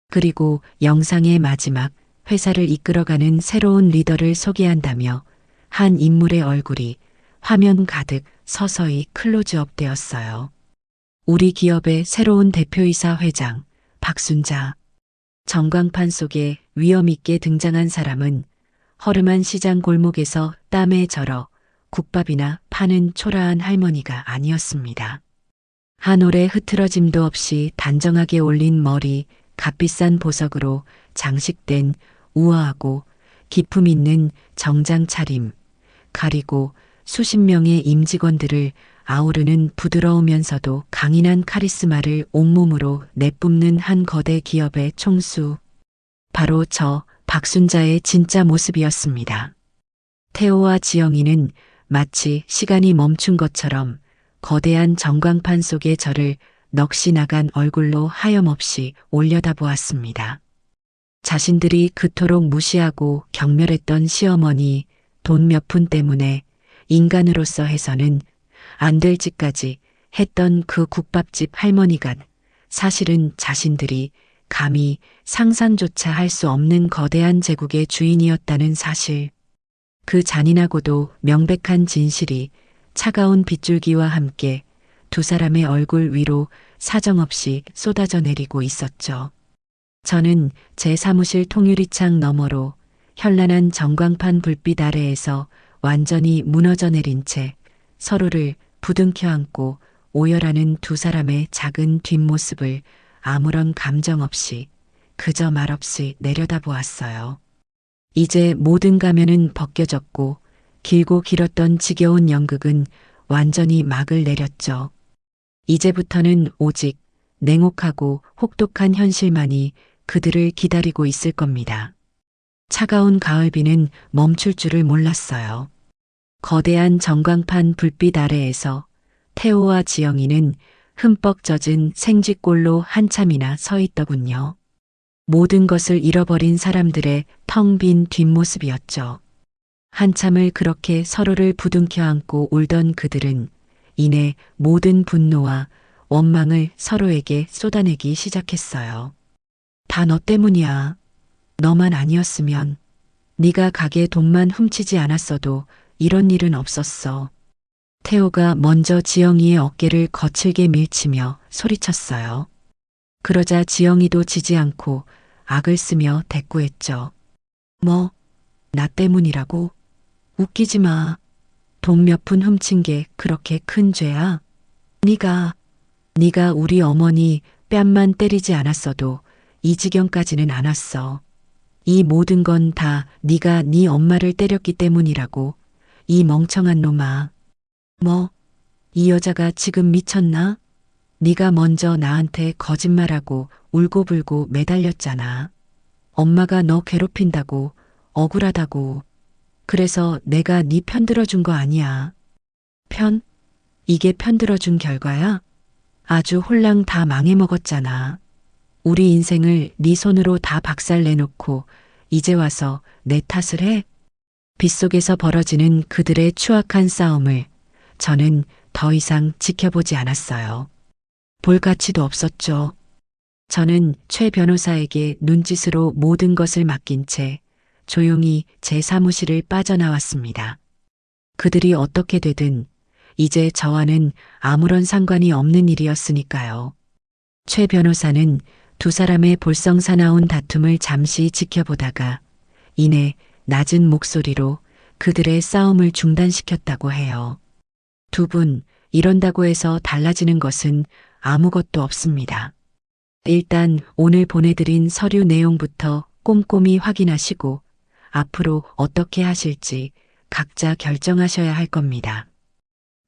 그리고 영상의 마지막 회사를 이끌어가는 새로운 리더를 소개한다며 한 인물의 얼굴이 화면 가득 서서히 클로즈업 되었어요. 우리 기업의 새로운 대표이사 회장 박순자. 전광판 속에 위험 있게 등장한 사람은 허름한 시장 골목에서 땀에 절어 국밥이나 파는 초라한 할머니가 아니었습니다. 한 올의 흐트러짐도 없이 단정하게 올린 머리, 값비싼 보석으로 장식된 우아하고 기품 있는 정장 차림, 가리고 수십 명의 임직원들을 아우르는 부드러우면서도 강인한 카리스마를 온몸으로 내뿜는 한 거대 기업의 총수. 바로 저 박순자의 진짜 모습이었습니다. 태호와 지영이는 마치 시간이 멈춘 것처럼 거대한 전광판 속의 저를 넋이 나간 얼굴로 하염없이 올려다보았습니다. 자신들이 그토록 무시하고 경멸했던 시어머니, 돈 몇 푼 때문에 인간으로서 해서는 안 될 짓까지 했던 그 국밥집 할머니가 사실은 자신들이 감히 상상조차 할 수 없는 거대한 제국의 주인이었다는 사실. 그 잔인하고도 명백한 진실이 차가운 빗줄기와 함께 두 사람의 얼굴 위로 사정없이 쏟아져 내리고 있었죠. 저는 제 사무실 통유리창 너머로 현란한 전광판 불빛 아래에서 완전히 무너져 내린 채 서로를 부둥켜 안고 오열하는 두 사람의 작은 뒷모습을 아무런 감정 없이 그저 말없이 내려다보았어요. 이제 모든 가면은 벗겨졌고 길고 길었던 지겨운 연극은 완전히 막을 내렸죠. 이제부터는 오직 냉혹하고 혹독한 현실만이 그들을 기다리고 있을 겁니다. 차가운 가을비는 멈출 줄을 몰랐어요. 거대한 전광판 불빛 아래에서 태호와 지영이는 흠뻑 젖은 생쥐꼴로 한참이나 서 있더군요. 모든 것을 잃어버린 사람들의 텅 빈 뒷모습이었죠. 한참을 그렇게 서로를 부둥켜 안고 울던 그들은 이내 모든 분노와 원망을 서로에게 쏟아내기 시작했어요. 다 너 때문이야. 너만 아니었으면, 네가 가게 돈만 훔치지 않았어도 이런 일은 없었어. 태호가 먼저 지영이의 어깨를 거칠게 밀치며 소리쳤어요. 그러자 지영이도 지지 않고 악을 쓰며 대꾸했죠. 뭐, 나 때문이라고? 웃기지 마. 돈 몇 푼 훔친 게 그렇게 큰 죄야? 네가 우리 어머니 뺨만 때리지 않았어도 이 지경까지는 안 왔어. 이 모든 건 다 네가 네 엄마를 때렸기 때문이라고. 이 멍청한 놈아. 뭐, 이 여자가 지금 미쳤나? 네가 먼저 나한테 거짓말하고 울고불고 매달렸잖아. 엄마가 너 괴롭힌다고, 억울하다고. 그래서 내가 네 편 들어준 거 아니야. 편? 이게 편 들어준 결과야? 아주 홀랑 다 망해먹었잖아. 우리 인생을 네 손으로 다 박살내놓고 이제 와서 내 탓을 해? 빗속에서 벌어지는 그들의 추악한 싸움을 저는 더 이상 지켜보지 않았어요. 볼 가치도 없었죠. 저는 최 변호사에게 눈짓으로 모든 것을 맡긴 채 조용히 제 사무실을 빠져나왔습니다. 그들이 어떻게 되든 이제 저와는 아무런 상관이 없는 일이었으니까요. 최 변호사는 두 사람의 볼썽사나운 다툼을 잠시 지켜보다가 이내 낮은 목소리로 그들의 싸움을 중단시켰다고 해요. 두 분, 이런다고 해서 달라지는 것은 아무것도 없습니다. 일단 오늘 보내드린 서류 내용부터 꼼꼼히 확인하시고 앞으로 어떻게 하실지 각자 결정하셔야 할 겁니다.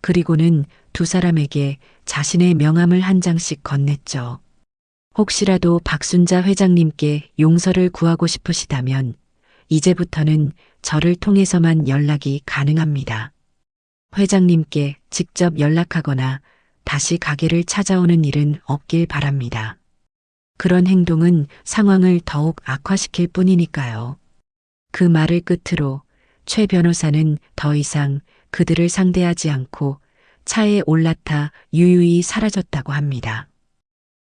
그리고는 두 사람에게 자신의 명함을 한 장씩 건넸죠. 혹시라도 박순자 회장님께 용서를 구하고 싶으시다면 이제부터는 저를 통해서만 연락이 가능합니다. 회장님께 직접 연락하거나 다시 가게를 찾아오는 일은 없길 바랍니다. 그런 행동은 상황을 더욱 악화시킬 뿐이니까요. 그 말을 끝으로 최 변호사는 더 이상 그들을 상대하지 않고 차에 올라타 유유히 사라졌다고 합니다.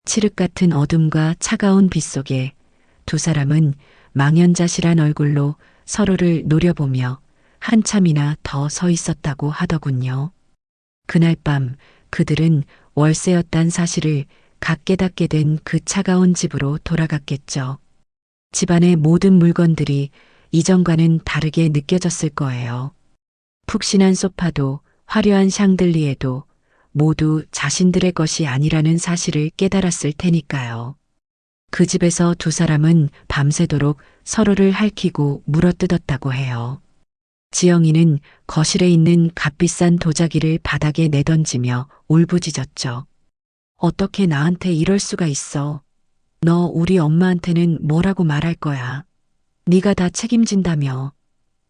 칠흑 같은 어둠과 차가운 빛 속에 두 사람은 망연자실한 얼굴로 서로를 노려보며 한참이나 더 서 있었다고 하더군요. 그날 밤 그들은 월세였단 사실을 각 깨닫게 된 그 차가운 집으로 돌아갔겠죠. 집안의 모든 물건들이 이전과는 다르게 느껴졌을 거예요. 푹신한 소파도 화려한 샹들리에도 모두 자신들의 것이 아니라는 사실을 깨달았을 테니까요. 그 집에서 두 사람은 밤새도록 서로를 핥히고 물어뜯었다고 해요. 지영이는 거실에 있는 값비싼 도자기를 바닥에 내던지며 울부짖었죠. 어떻게 나한테 이럴 수가 있어. 너 우리 엄마한테는 뭐라고 말할 거야. 네가 다 책임진다며.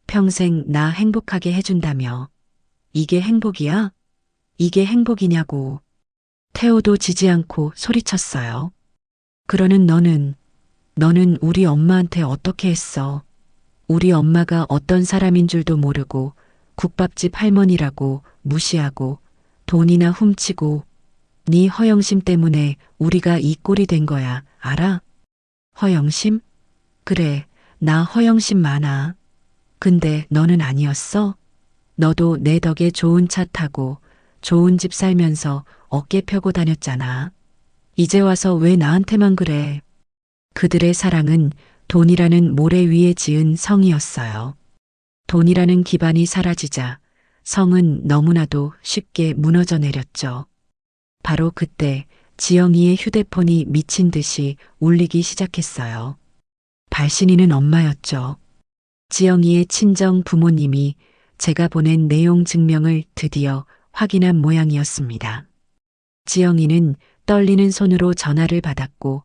평생 나 행복하게 해준다며. 이게 행복이야? 이게 행복이냐고. 태호도 지지 않고 소리쳤어요. 그러는 너는 우리 엄마한테 어떻게 했어? 우리 엄마가 어떤 사람인 줄도 모르고 국밥집 할머니라고 무시하고 돈이나 훔치고 네 허영심 때문에 우리가 이 꼴이 된 거야. 알아? 허영심? 그래, 나 허영심 많아. 근데 너는 아니었어? 너도 내 덕에 좋은 차 타고 좋은 집 살면서 어깨 펴고 다녔잖아. 이제 와서 왜 나한테만 그래? 그들의 사랑은 돈이라는 모래 위에 지은 성이었어요. 돈이라는 기반이 사라지자 성은 너무나도 쉽게 무너져 내렸죠. 바로 그때 지영이의 휴대폰이 미친 듯이 울리기 시작했어요. 발신인은 엄마였죠. 지영이의 친정 부모님이 제가 보낸 내용 증명을 드디어 확인한 모양이었습니다. 지영이는 떨리는 손으로 전화를 받았고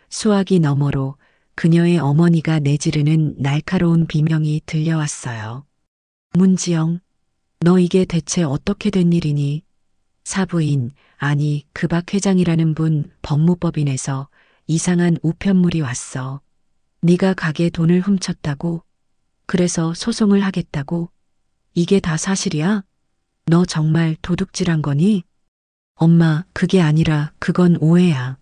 수화기 너머로 그녀의 어머니가 내지르는 날카로운 비명이 들려왔어요. 문지영, 너 이게 대체 어떻게 된 일이니? 사부인, 아니 그 박 회장이라는 분 법무법인에서 이상한 우편물이 왔어. 네가 가게 돈을 훔쳤다고? 그래서 소송을 하겠다고? 이게 다 사실이야? 너 정말 도둑질한 거니? 엄마, 그게 아니라 그건 오해야.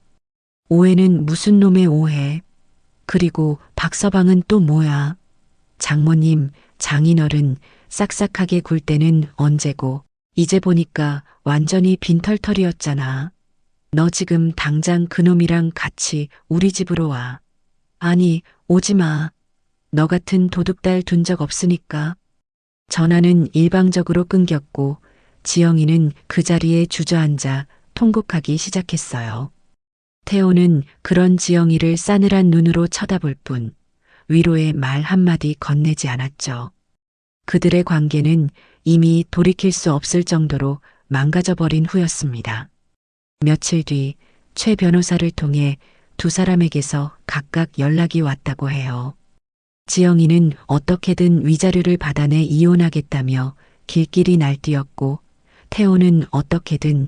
오해는 무슨 놈의 오해? 그리고 박서방은 또 뭐야? 장모님, 장인어른 싹싹하게 굴 때는 언제고 이제 보니까 완전히 빈털털이었잖아. 너 지금 당장 그놈이랑 같이 우리 집으로 와. 아니, 오지 마. 너 같은 도둑딸 둔 적 없으니까. 전화는 일방적으로 끊겼고 지영이는 그 자리에 주저앉아 통곡하기 시작했어요. 태호는 그런 지영이를 싸늘한 눈으로 쳐다볼 뿐 위로의 말 한마디 건네지 않았죠. 그들의 관계는 이미 돌이킬 수 없을 정도로 망가져버린 후였습니다. 며칠 뒤 최 변호사를 통해 두 사람에게서 각각 연락이 왔다고 해요. 지영이는 어떻게든 위자료를 받아내 이혼하겠다며 길길이 날뛰었고 태호는 어떻게든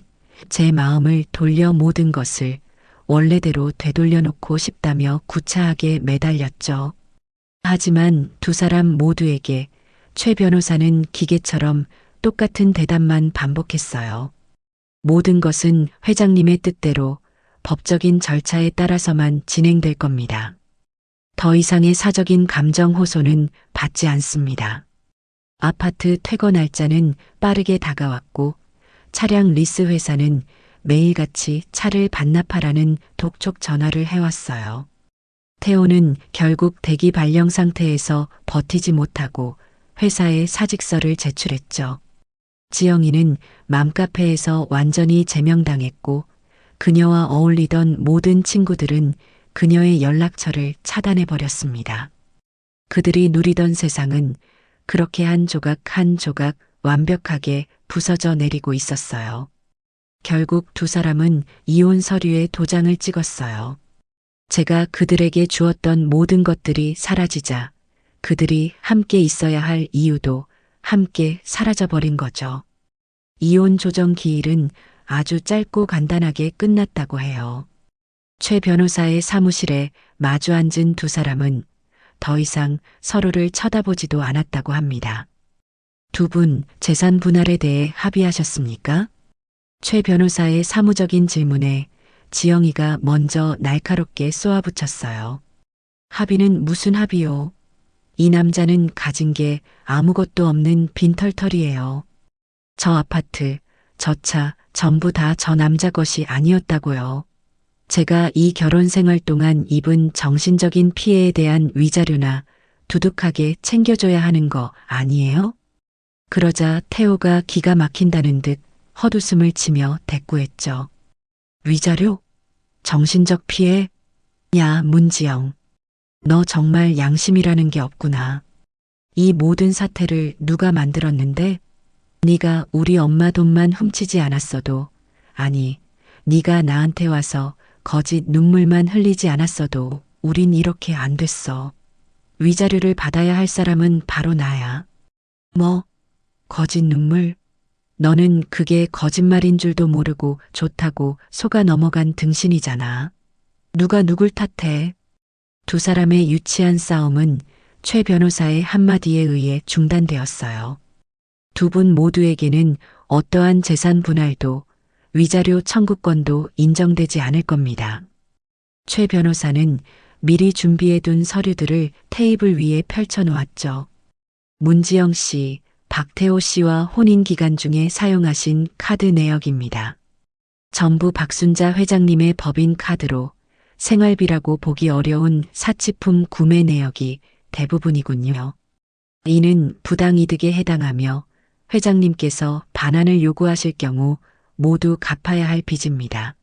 제 마음을 돌려 모든 것을 원래대로 되돌려놓고 싶다며 구차하게 매달렸죠. 하지만 두 사람 모두에게 최 변호사는 기계처럼 똑같은 대답만 반복했어요. 모든 것은 회장님의 뜻대로 법적인 절차에 따라서만 진행될 겁니다. 더 이상의 사적인 감정 호소는 받지 않습니다. 아파트 퇴거 날짜는 빠르게 다가왔고 차량 리스 회사는 매일같이 차를 반납하라는 독촉 전화를 해왔어요. 태호는 결국 대기 발령 상태에서 버티지 못하고 회사에 사직서를 제출했죠. 지영이는 맘카페에서 완전히 제명당했고 그녀와 어울리던 모든 친구들은 그녀의 연락처를 차단해버렸습니다. 그들이 누리던 세상은 그렇게 한 조각 한 조각 완벽하게 부서져 내리고 있었어요. 결국 두 사람은 이혼 서류에 도장을 찍었어요. 제가 그들에게 주었던 모든 것들이 사라지자 그들이 함께 있어야 할 이유도 함께 사라져버린 거죠. 이혼 조정 기일은 아주 짧고 간단하게 끝났다고 해요. 최 변호사의 사무실에 마주 앉은 두 사람은 더 이상 서로를 쳐다보지도 않았다고 합니다. 두 분 재산 분할에 대해 합의하셨습니까? 최 변호사의 사무적인 질문에 지영이가 먼저 날카롭게 쏘아붙였어요. 합의는 무슨 합의요? 이 남자는 가진 게 아무것도 없는 빈털털이에요. 저 아파트, 저 차, 전부 다 저 남자 것이 아니었다고요. 제가 이 결혼 생활 동안 입은 정신적인 피해에 대한 위자료나 두둑하게 챙겨줘야 하는 거 아니에요? 그러자 태호가 기가 막힌다는 듯 헛웃음을 치며 대꾸했죠. 위자료? 정신적 피해? 야, 문지영. 너 정말 양심이라는 게 없구나. 이 모든 사태를 누가 만들었는데? 네가 우리 엄마 돈만 훔치지 않았어도, 아니, 네가 나한테 와서 거짓 눈물만 흘리지 않았어도 우린 이렇게 안 됐어. 위자료를 받아야 할 사람은 바로 나야. 뭐? 거짓 눈물? 너는 그게 거짓말인 줄도 모르고 좋다고 속아 넘어간 등신이잖아. 누가 누굴 탓해? 두 사람의 유치한 싸움은 최 변호사의 한마디에 의해 중단되었어요. 두 분 모두에게는 어떠한 재산 분할도 위자료 청구권도 인정되지 않을 겁니다. 최 변호사는 미리 준비해둔 서류들을 테이블 위에 펼쳐놓았죠. 문지영 씨, 박태호 씨와 혼인 기간 중에 사용하신 카드 내역입니다. 전부 박순자 회장님의 법인 카드로 생활비라고 보기 어려운 사치품 구매 내역이 대부분이군요. 이는 부당이득에 해당하며 회장님께서 반환을 요구하실 경우 모두 갚아야 할 빚입니다.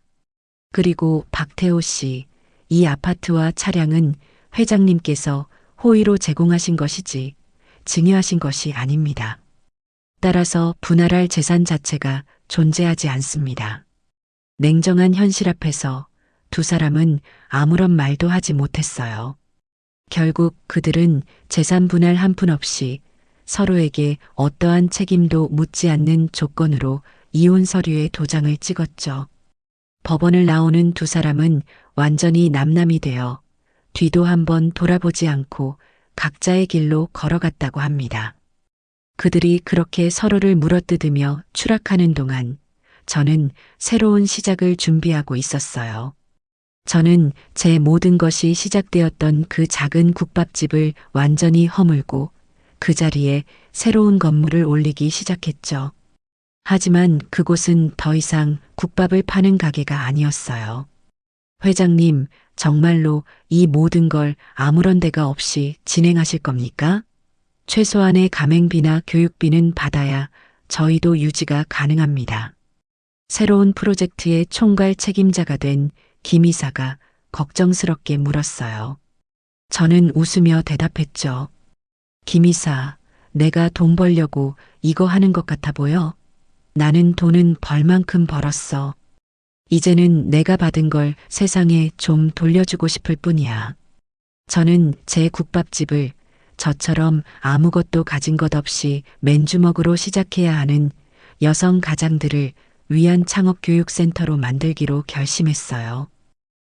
그리고 박태호 씨, 이 아파트와 차량은 회장님께서 호의로 제공하신 것이지 증여하신 것이 아닙니다. 따라서 분할할 재산 자체가 존재하지 않습니다. 냉정한 현실 앞에서 두 사람은 아무런 말도 하지 못했어요. 결국 그들은 재산 분할 한 푼 없이 서로에게 어떠한 책임도 묻지 않는 조건으로 이혼 서류에 도장을 찍었죠. 법원을 나오는 두 사람은 완전히 남남이 되어 뒤도 한번 돌아보지 않고 각자의 길로 걸어갔다고 합니다. 그들이 그렇게 서로를 물어뜯으며 추락하는 동안 저는 새로운 시작을 준비하고 있었어요. 저는 제 모든 것이 시작되었던 그 작은 국밥집을 완전히 허물고 그 자리에 새로운 건물을 올리기 시작했죠. 하지만 그곳은 더 이상 국밥을 파는 가게가 아니었어요. 회장님, 정말로 이 모든 걸 아무런 대가 없이 진행하실 겁니까? 최소한의 가맹비나 교육비는 받아야 저희도 유지가 가능합니다. 새로운 프로젝트의 총괄 책임자가 된 김 이사가 걱정스럽게 물었어요. 저는 웃으며 대답했죠. 김 이사, 내가 돈 벌려고 이거 하는 것 같아 보여? 나는 돈은 벌 만큼 벌었어. 이제는 내가 받은 걸 세상에 좀 돌려주고 싶을 뿐이야. 저는 제 국밥집을 저처럼 아무것도 가진 것 없이 맨주먹으로 시작해야 하는 여성 가장들을 위한 창업교육센터로 만들기로 결심했어요.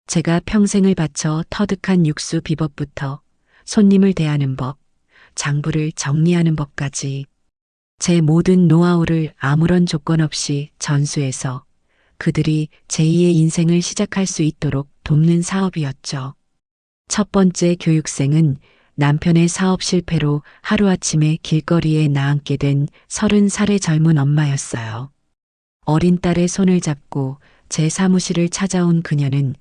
제가 평생을 바쳐 터득한 육수 비법부터 손님을 대하는 법, 장부를 정리하는 법까지 제 모든 노하우를 아무런 조건 없이 전수해서 그들이 제2의 인생을 시작할 수 있도록 돕는 사업이었죠. 첫 번째 교육생은 남편의 사업 실패로 하루아침에 길거리에 나앉게 된 30살의 젊은 엄마였어요. 어린 딸의 손을 잡고 제 사무실을 찾아온 그녀는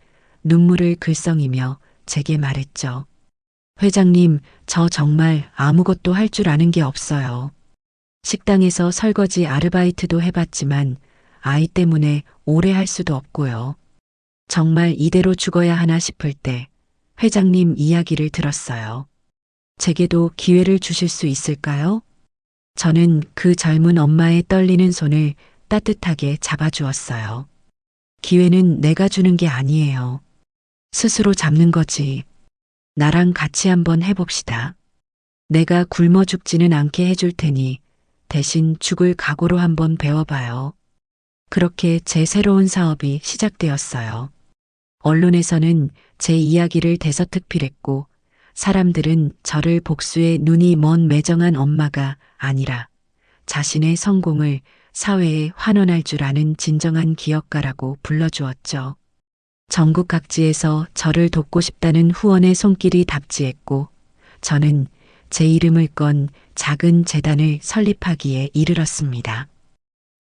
눈물을 글썽이며 제게 말했죠. 회장님, 저 정말 아무것도 할 줄 아는 게 없어요. 식당에서 설거지 아르바이트도 해봤지만 아이 때문에 오래 할 수도 없고요. 정말 이대로 죽어야 하나 싶을 때 회장님 이야기를 들었어요. 제게도 기회를 주실 수 있을까요? 저는 그 젊은 엄마의 떨리는 손을 따뜻하게 잡아주었어요. 기회는 내가 주는 게 아니에요. 스스로 잡는 거지. 나랑 같이 한번 해봅시다. 내가 굶어 죽지는 않게 해줄 테니 대신 죽을 각오로 한번 배워봐요. 그렇게 제 새로운 사업이 시작되었어요. 언론에서는 제 이야기를 대서특필했고 사람들은 저를 복수의 눈이 먼 매정한 엄마가 아니라 자신의 성공을 사회에 환원할 줄 아는 진정한 기업가라고 불러주었죠. 전국 각지에서 저를 돕고 싶다는 후원의 손길이 답지했고 저는 제 이름을 건 작은 재단을 설립하기에 이르렀습니다.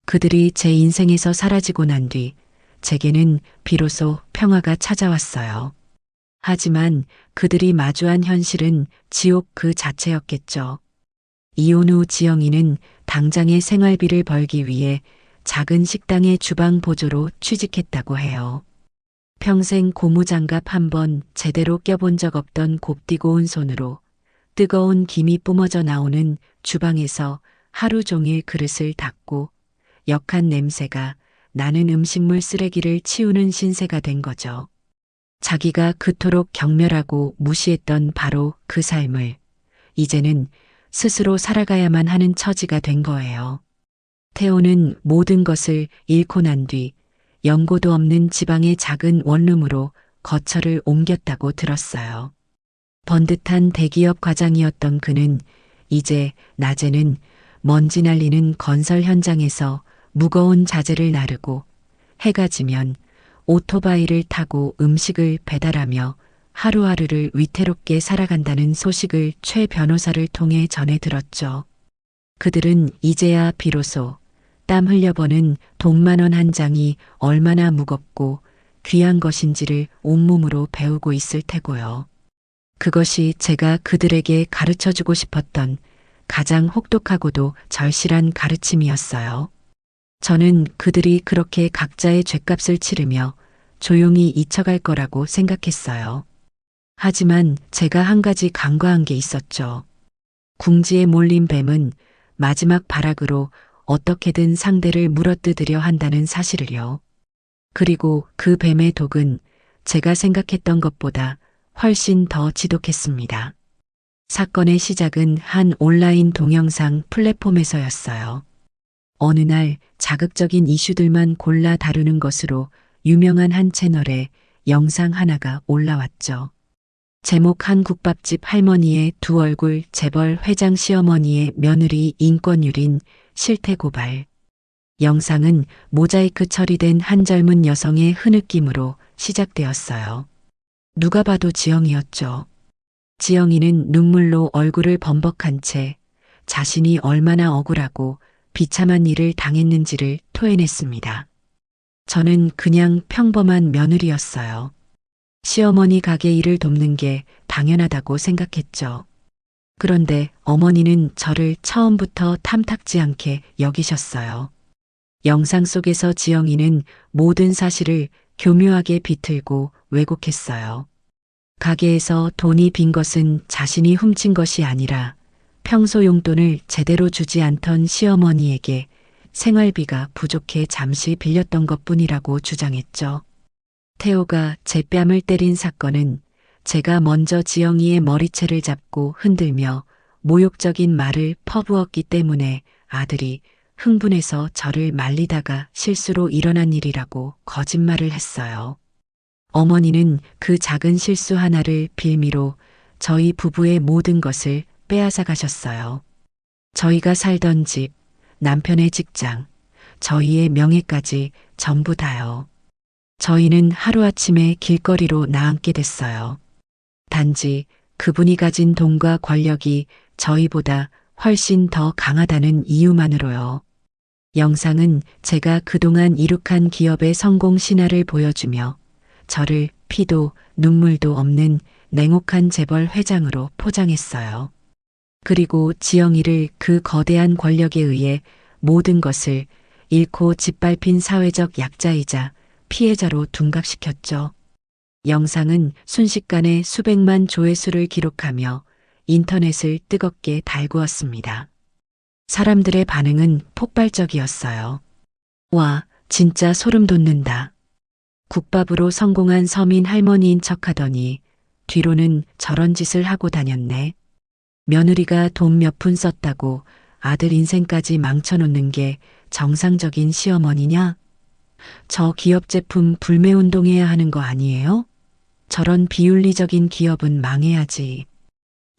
그들이 제 인생에서 사라지고 난 뒤 제게는 비로소 평화가 찾아왔어요. 하지만 그들이 마주한 현실은 지옥 그 자체였겠죠. 이혼 후 지영이는 당장의 생활비를 벌기 위해 작은 식당의 주방 보조로 취직했다고 해요. 평생 고무장갑 한 번 제대로 껴본 적 없던 곱디고 온 손으로 뜨거운 김이 뿜어져 나오는 주방에서 하루 종일 그릇을 닦고 역한 냄새가 나는 음식물 쓰레기를 치우는 신세가 된 거죠. 자기가 그토록 경멸하고 무시했던 바로 그 삶을 이제는 스스로 살아가야만 하는 처지가 된 거예요. 태호는 모든 것을 잃고 난 뒤 연고도 없는 지방의 작은 원룸으로 거처를 옮겼다고 들었어요. 번듯한 대기업 과장이었던 그는 이제 낮에는 먼지 날리는 건설 현장에서 무거운 자재를 나르고 해가 지면 오토바이를 타고 음식을 배달하며 하루하루를 위태롭게 살아간다는 소식을 최 변호사를 통해 전해 들었죠. 그들은 이제야 비로소 땀 흘려버는 돈만원 한 장이 얼마나 무겁고 귀한 것인지를 온몸으로 배우고 있을 테고요. 그것이 제가 그들에게 가르쳐주고 싶었던 가장 혹독하고도 절실한 가르침이었어요. 저는 그들이 그렇게 각자의 죗값을 치르며 조용히 잊혀갈 거라고 생각했어요. 하지만 제가 한 가지 간과한 게 있었죠. 궁지에 몰린 뱀은 마지막 발악으로 어떻게든 상대를 물어뜯으려 한다는 사실을요. 그리고 그 뱀의 독은 제가 생각했던 것보다 훨씬 더 지독했습니다. 사건의 시작은 한 온라인 동영상 플랫폼에서였어요. 어느 날 자극적인 이슈들만 골라 다루는 것으로 유명한 한 채널에 영상 하나가 올라왔죠. 제목 한 국밥집 할머니의 두 얼굴 재벌 회장 시어머니의 며느리 인권유린 실태 고발. 영상은 모자이크 처리된 한 젊은 여성의 흐느낌으로 시작되었어요. 누가 봐도 지영이었죠. 지영이는 눈물로 얼굴을 범벅한 채 자신이 얼마나 억울하고 비참한 일을 당했는지를 토해냈습니다. 저는 그냥 평범한 며느리였어요. 시어머니 가게 일을 돕는 게 당연하다고 생각했죠. 그런데 어머니는 저를 처음부터 탐탁지 않게 여기셨어요. 영상 속에서 지영이는 모든 사실을 교묘하게 비틀고 왜곡했어요. 가게에서 돈이 빈 것은 자신이 훔친 것이 아니라 평소 용돈을 제대로 주지 않던 시어머니에게 생활비가 부족해 잠시 빌렸던 것뿐이라고 주장했죠. 태호가 제 뺨을 때린 사건은 제가 먼저 지영이의 머리채를 잡고 흔들며 모욕적인 말을 퍼부었기 때문에 아들이 흥분해서 저를 말리다가 실수로 일어난 일이라고 거짓말을 했어요. 어머니는 그 작은 실수 하나를 빌미로 저희 부부의 모든 것을 빼앗아 가셨어요. 저희가 살던 집, 남편의 직장, 저희의 명예까지 전부 다요. 저희는 하루아침에 길거리로 나앉게 됐어요. 단지 그분이 가진 돈과 권력이 저희보다 훨씬 더 강하다는 이유만으로요. 영상은 제가 그동안 이룩한 기업의 성공 신화를 보여주며 저를 피도 눈물도 없는 냉혹한 재벌 회장으로 포장했어요. 그리고 지영이를 그 거대한 권력에 의해 모든 것을 잃고 짓밟힌 사회적 약자이자 피해자로 둔갑시켰죠. 영상은 순식간에 수백만 조회수를 기록하며 인터넷을 뜨겁게 달구었습니다. 사람들의 반응은 폭발적이었어요. 와, 진짜 소름 돋는다. 국밥으로 성공한 서민 할머니인 척하더니 뒤로는 저런 짓을 하고 다녔네. 며느리가 돈 몇 푼 썼다고 아들 인생까지 망쳐놓는 게 정상적인 시어머니냐? 저 기업 제품 불매운동해야 하는 거 아니에요? 저런 비윤리적인 기업은 망해야지.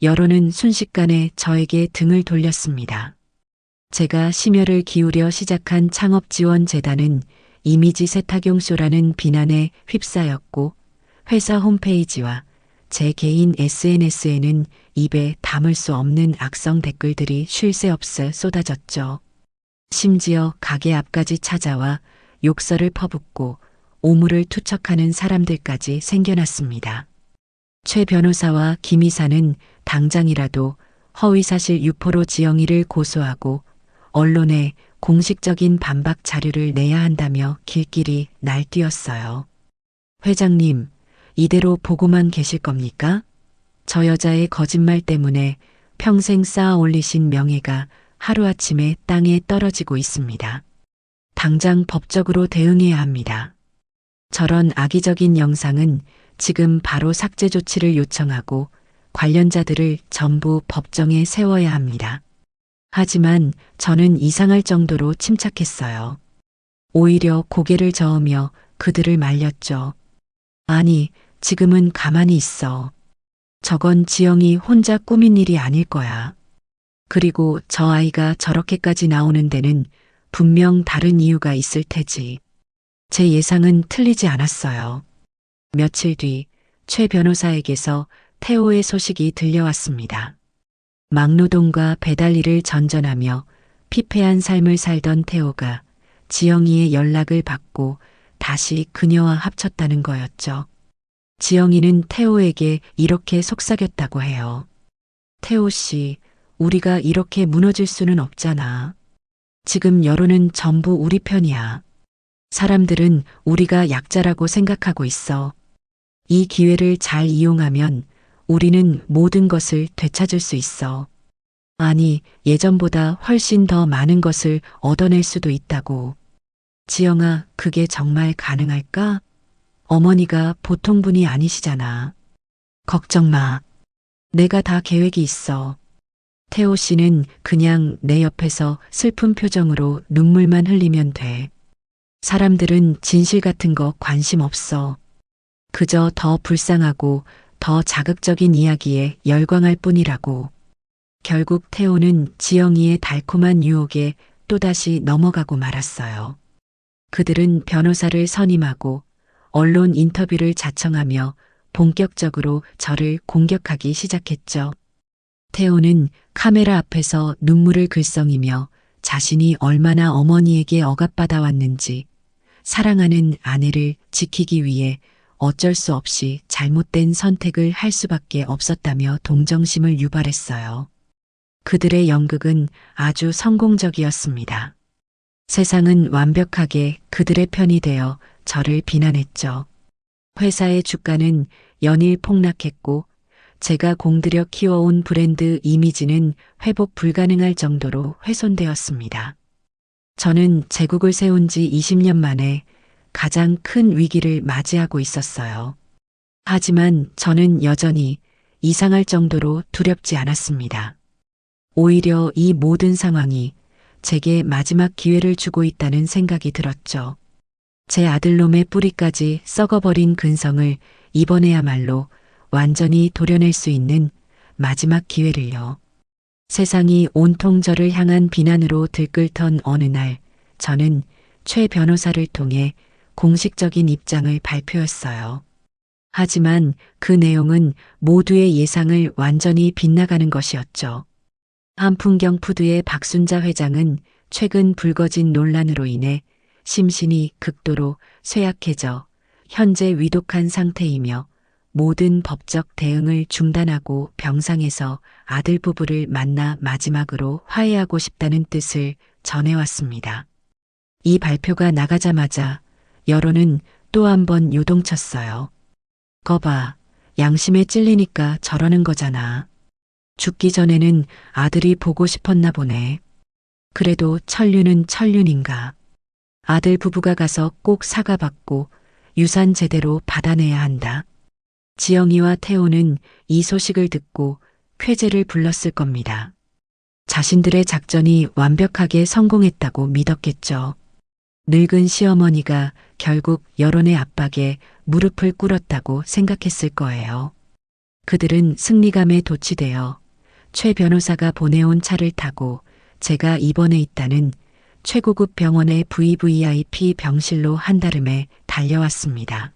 여론은 순식간에 저에게 등을 돌렸습니다. 제가 심혈을 기울여 시작한 창업지원재단은 이미지 세탁용쇼라는 비난에 휩싸였고 회사 홈페이지와 제 개인 SNS에는 입에 담을 수 없는 악성 댓글들이 쉴 새 없어 쏟아졌죠. 심지어 가게 앞까지 찾아와 욕설을 퍼붓고 오물을 투척하는 사람들까지 생겨났습니다. 최 변호사와 김 이사는 당장이라도 허위사실 유포로 지영이를 고소하고 언론에 공식적인 반박 자료를 내야 한다며 길길이 날뛰었어요. 회장님, 이대로 보고만 계실 겁니까? 저 여자의 거짓말 때문에 평생 쌓아 올리신 명예가 하루아침에 땅에 떨어지고 있습니다. 당장 법적으로 대응해야 합니다. 저런 악의적인 영상은 지금 바로 삭제 조치를 요청하고 관련자들을 전부 법정에 세워야 합니다. 하지만 저는 이상할 정도로 침착했어요. 오히려 고개를 저으며 그들을 말렸죠. 아니, 지금은 가만히 있어. 저건 지영이 혼자 꾸민 일이 아닐 거야. 그리고 저 아이가 저렇게까지 나오는 데는 분명 다른 이유가 있을 테지. 제 예상은 틀리지 않았어요. 며칠 뒤 최 변호사에게서 태호의 소식이 들려왔습니다. 막노동과 배달 일을 전전하며 피폐한 삶을 살던 태호가 지영이의 연락을 받고 다시 그녀와 합쳤다는 거였죠. 지영이는 태호에게 이렇게 속삭였다고 해요. 태호 씨, 우리가 이렇게 무너질 수는 없잖아. 지금 여론은 전부 우리 편이야. 사람들은 우리가 약자라고 생각하고 있어. 이 기회를 잘 이용하면 우리는 모든 것을 되찾을 수 있어. 아니, 예전보다 훨씬 더 많은 것을 얻어낼 수도 있다고. 지영아, 그게 정말 가능할까? 어머니가 보통 분이 아니시잖아. 걱정 마. 내가 다 계획이 있어. 태호 씨는 그냥 내 옆에서 슬픈 표정으로 눈물만 흘리면 돼. 사람들은 진실 같은 거 관심 없어. 그저 더 불쌍하고 더 자극적인 이야기에 열광할 뿐이라고. 결국 태호는 지영이의 달콤한 유혹에 또다시 넘어가고 말았어요. 그들은 변호사를 선임하고 언론 인터뷰를 자청하며 본격적으로 저를 공격하기 시작했죠. 태호는 카메라 앞에서 눈물을 글썽이며 자신이 얼마나 어머니에게 억압받아 왔는지, 사랑하는 아내를 지키기 위해 어쩔 수 없이 잘못된 선택을 할 수밖에 없었다며 동정심을 유발했어요. 그들의 연극은 아주 성공적이었습니다. 세상은 완벽하게 그들의 편이 되어 저를 비난했죠. 회사의 주가는 연일 폭락했고 제가 공들여 키워온 브랜드 이미지는 회복 불가능할 정도로 훼손되었습니다. 저는 제국을 세운 지 20년 만에 가장 큰 위기를 맞이하고 있었어요. 하지만 저는 여전히 이상할 정도로 두렵지 않았습니다. 오히려 이 모든 상황이 제게 마지막 기회를 주고 있다는 생각이 들었죠. 제 아들놈의 뿌리까지 썩어버린 근성을 이번에야말로 완전히 도려낼 수 있는 마지막 기회를요. 세상이 온통 저를 향한 비난으로 들끓던 어느 날, 저는 최 변호사를 통해 공식적인 입장을 발표했어요. 하지만 그 내용은 모두의 예상을 완전히 빗나가는 것이었죠. 한풍경 푸드의 박순자 회장은 최근 불거진 논란으로 인해 심신이 극도로 쇠약해져 현재 위독한 상태이며 모든 법적 대응을 중단하고 병상에서 아들 부부를 만나 마지막으로 화해하고 싶다는 뜻을 전해왔습니다. 이 발표가 나가자마자 여론은 또 한 번 요동쳤어요. 거봐, 양심에 찔리니까 저러는 거잖아. 죽기 전에는 아들이 보고 싶었나 보네. 그래도 천륜은 천륜인가. 아들 부부가 가서 꼭 사과받고 유산 제대로 받아내야 한다. 지영이와 태호는 이 소식을 듣고 쾌재를 불렀을 겁니다. 자신들의 작전이 완벽하게 성공했다고 믿었겠죠. 늙은 시어머니가 결국 여론의 압박에 무릎을 꿇었다고 생각했을 거예요. 그들은 승리감에 도취되어 최 변호사가 보내온 차를 타고 제가 입원해 있다는 최고급 병원의 VVIP 병실로 한달음에 달려왔습니다.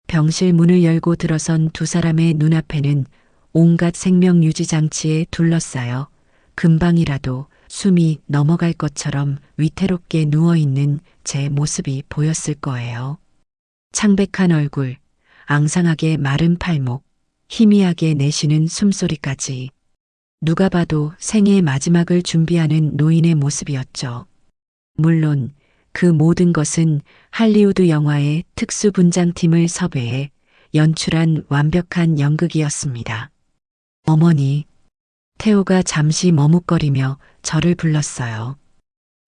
병실 문을 열고 들어선 두 사람의 눈앞에는 온갖 생명 유지 장치에 둘러싸여 금방이라도 숨이 넘어갈 것처럼 위태롭게 누워있는 제 모습이 보였을 거예요. 창백한 얼굴, 앙상하게 마른 팔목, 희미하게 내쉬는 숨소리까지. 누가 봐도 생애의 마지막을 준비하는 노인의 모습이었죠. 물론 그 모든 것은 할리우드 영화의 특수분장팀을 섭외해 연출한 완벽한 연극이었습니다. 어머니, 태호가 잠시 머뭇거리며 저를 불렀어요.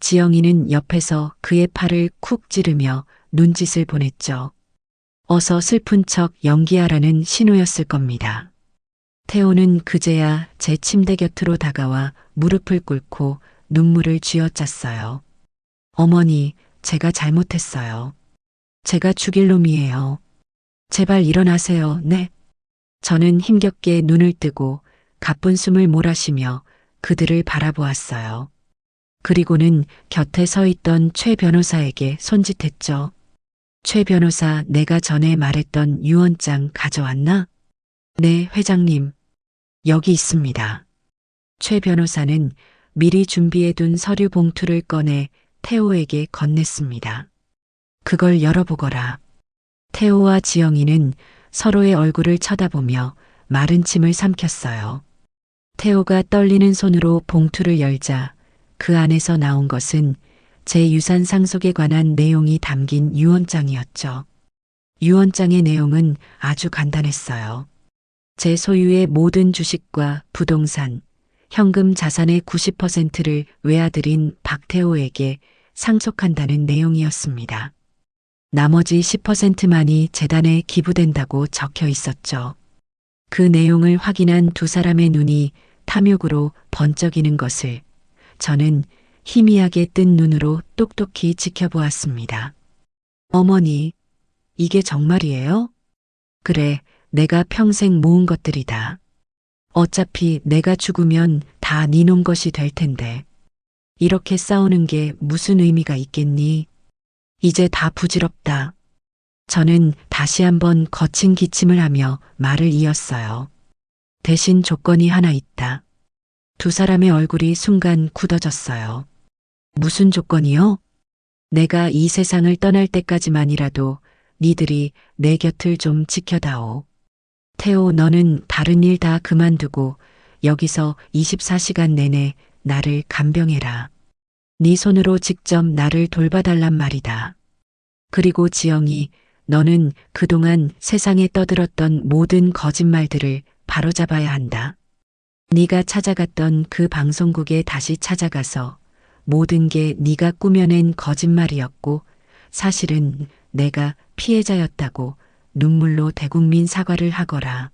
지영이는 옆에서 그의 팔을 쿡 찌르며 눈짓을 보냈죠. 어서 슬픈 척 연기하라는 신호였을 겁니다. 태호는 그제야 제 침대 곁으로 다가와 무릎을 꿇고 눈물을 쥐어짰어요. 어머니, 제가 잘못했어요. 제가 죽일 놈이에요. 제발 일어나세요. 네. 저는 힘겹게 눈을 뜨고 가쁜 숨을 몰아쉬며 그들을 바라보았어요. 그리고는 곁에 서 있던 최 변호사에게 손짓했죠. 최 변호사, 내가 전에 말했던 유언장 가져왔나? 네, 회장님. 여기 있습니다. 최 변호사는 미리 준비해둔 서류 봉투를 꺼내 태호에게 건넸습니다. 그걸 열어보거라. 태호와 지영이는 서로의 얼굴을 쳐다보며 마른 침을 삼켰어요. 태호가 떨리는 손으로 봉투를 열자 그 안에서 나온 것은 제 유산 상속에 관한 내용이 담긴 유언장이었죠. 유언장의 내용은 아주 간단했어요. 제 소유의 모든 주식과 부동산, 현금 자산의 90%를 외아들인 박태호에게 상속한다는 내용이었습니다. 나머지 10%만이 재단에 기부된다고 적혀 있었죠. 그 내용을 확인한 두 사람의 눈이 탐욕으로 번쩍이는 것을 저는 희미하게 뜬 눈으로 똑똑히 지켜보았습니다. 어머니, 이게 정말이에요? 그래, 내가 평생 모은 것들이다. 어차피 내가 죽으면 다 네 놈 것이 될 텐데. 이렇게 싸우는 게 무슨 의미가 있겠니? 이제 다 부질없다. 저는 다시 한번 거친 기침을 하며 말을 이었어요. 대신 조건이 하나 있다. 두 사람의 얼굴이 순간 굳어졌어요. 무슨 조건이요? 내가 이 세상을 떠날 때까지만이라도 니들이 내 곁을 좀 지켜다오. 태호, 너는 다른 일 다 그만두고 여기서 24시간 내내 나를 간병해라. 네 손으로 직접 나를 돌봐달란 말이다. 그리고 지영이, 너는 그동안 세상에 떠들었던 모든 거짓말들을 바로잡아야 한다. 네가 찾아갔던 그 방송국에 다시 찾아가서 모든 게 네가 꾸며낸 거짓말이었고 사실은 내가 피해자였다고 눈물로 대국민 사과를 하거라.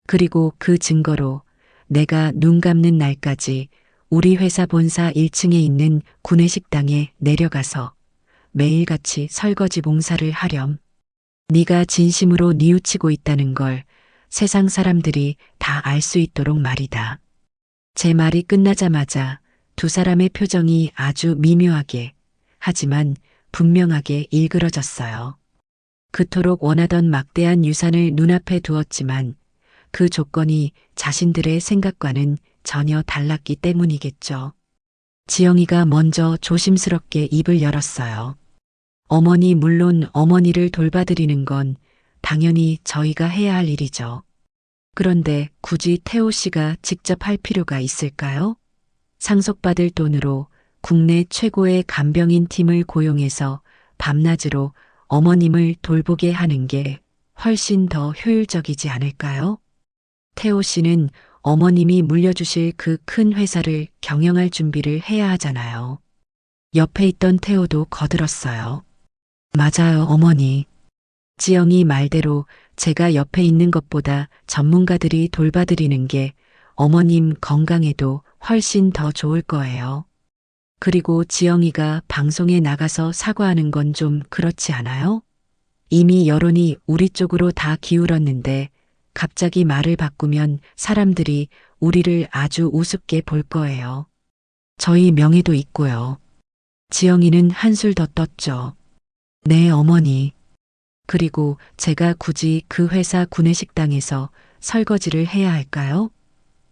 그리고 그 증거로 내가 눈 감는 날까지 우리 회사 본사 1층에 있는 구내식당에 내려가서 매일같이 설거지 봉사를 하렴. 네가 진심으로 뉘우치고 있다는 걸 세상 사람들이 다 알 수 있도록 말이다. 제 말이 끝나자마자 두 사람의 표정이 아주 미묘하게 하지만 분명하게 일그러졌어요. 그토록 원하던 막대한 유산을 눈앞에 두었지만 그 조건이 자신들의 생각과는 전혀 달랐기 때문이겠죠. 지영이가 먼저 조심스럽게 입을 열었어요. 어머니, 물론 어머니를 돌봐드리는 건 당연히 저희가 해야 할 일이죠. 그런데 굳이 태호 씨가 직접 할 필요가 있을까요? 상속받을 돈으로 국내 최고의 간병인 팀을 고용해서 밤낮으로 어머님을 돌보게 하는 게 훨씬 더 효율적이지 않을까요? 태호 씨는 어머님이 물려주실 그 큰 회사를 경영할 준비를 해야 하잖아요. 옆에 있던 태호도 거들었어요. 맞아요, 어머니. 지영이 말대로 제가 옆에 있는 것보다 전문가들이 돌봐드리는 게 어머님 건강에도 훨씬 더 좋을 거예요. 그리고 지영이가 방송에 나가서 사과하는 건 좀 그렇지 않아요? 이미 여론이 우리 쪽으로 다 기울었는데 갑자기 말을 바꾸면 사람들이 우리를 아주 우습게 볼 거예요. 저희 명예도 있고요. 지영이는 한술 더 떴죠. 네, 어머니. 그리고 제가 굳이 그 회사 구내식당에서 설거지를 해야 할까요?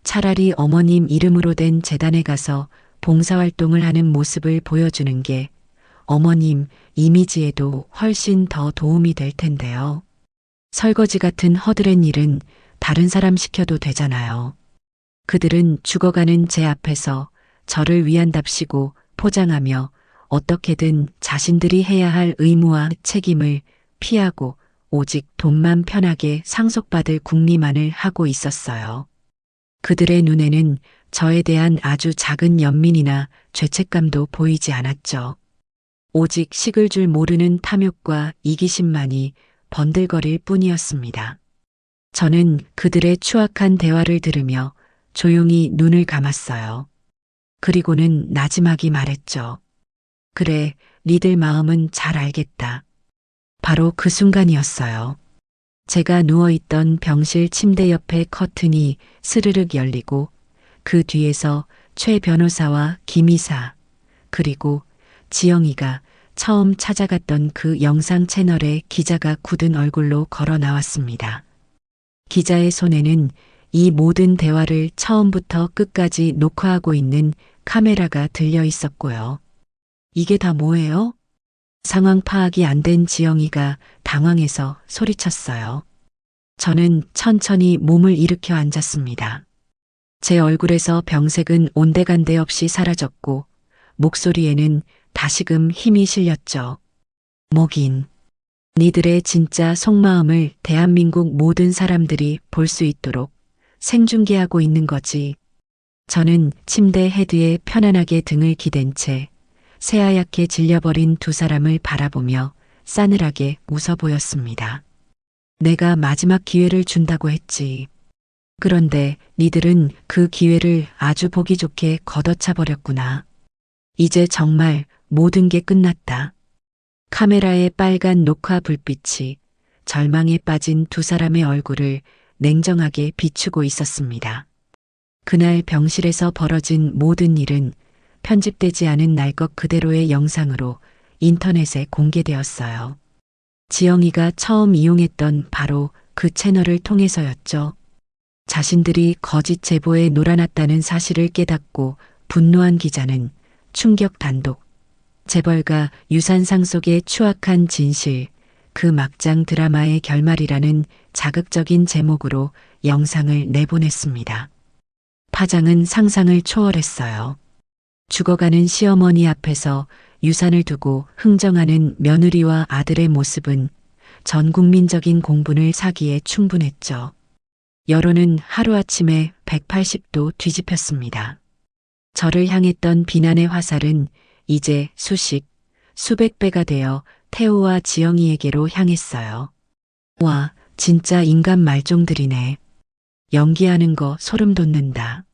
차라리 어머님 이름으로 된 재단에 가서 봉사활동을 하는 모습을 보여주는 게 어머님 이미지에도 훨씬 더 도움이 될 텐데요. 설거지 같은 허드렛 일은 다른 사람 시켜도 되잖아요. 그들은 죽어가는 제 앞에서 저를 위한답시고 포장하며 어떻게든 자신들이 해야 할 의무와 책임을 피하고 오직 돈만 편하게 상속받을 궁리만을 하고 있었어요. 그들의 눈에는 저에 대한 아주 작은 연민이나 죄책감도 보이지 않았죠. 오직 식을 줄 모르는 탐욕과 이기심만이 번들거릴 뿐이었습니다. 저는 그들의 추악한 대화를 들으며 조용히 눈을 감았어요. 그리고는 나지막이 말했죠. 그래, 니들 마음은 잘 알겠다. 바로 그 순간이었어요. 제가 누워있던 병실 침대 옆에 커튼이 스르륵 열리고 그 뒤에서 최 변호사와 김 이사 그리고 지영이가 처음 찾아갔던 그 영상 채널의 기자가 굳은 얼굴로 걸어 나왔습니다. 기자의 손에는 이 모든 대화를 처음부터 끝까지 녹화하고 있는 카메라가 들려 있었고요. 이게 다 뭐예요? 상황 파악이 안 된 지영이가 당황해서 소리쳤어요. 저는 천천히 몸을 일으켜 앉았습니다. 제 얼굴에서 병색은 온데간데 없이 사라졌고 목소리에는 다시금 힘이 실렸죠. 뭐긴. 니들의 진짜 속마음을 대한민국 모든 사람들이 볼 수 있도록 생중계하고 있는 거지. 저는 침대 헤드에 편안하게 등을 기댄 채 새하얗게 질려버린 두 사람을 바라보며 싸늘하게 웃어 보였습니다. 내가 마지막 기회를 준다고 했지. 그런데 니들은 그 기회를 아주 보기 좋게 걷어차 버렸구나. 이제 정말 모든 게 끝났다. 카메라의 빨간 녹화 불빛이 절망에 빠진 두 사람의 얼굴을 냉정하게 비추고 있었습니다. 그날 병실에서 벌어진 모든 일은 편집되지 않은 날 것 그대로의 영상으로 인터넷에 공개되었어요. 지영이가 처음 이용했던 바로 그 채널을 통해서였죠. 자신들이 거짓 제보에 놀아났다는 사실을 깨닫고 분노한 기자는 충격 단독, 재벌가 유산 상속의 추악한 진실, 그 막장 드라마의 결말이라는 자극적인 제목으로 영상을 내보냈습니다. 파장은 상상을 초월했어요. 죽어가는 시어머니 앞에서 유산을 두고 흥정하는 며느리와 아들의 모습은 전 국민적인 공분을 사기에 충분했죠. 여론은 하루아침에 180도 뒤집혔습니다. 저를 향했던 비난의 화살은 이제 수백 배가 되어 태호와 지영이에게로 향했어요. 와, 진짜 인간 말종들이네. 연기하는 거 소름 돋는다.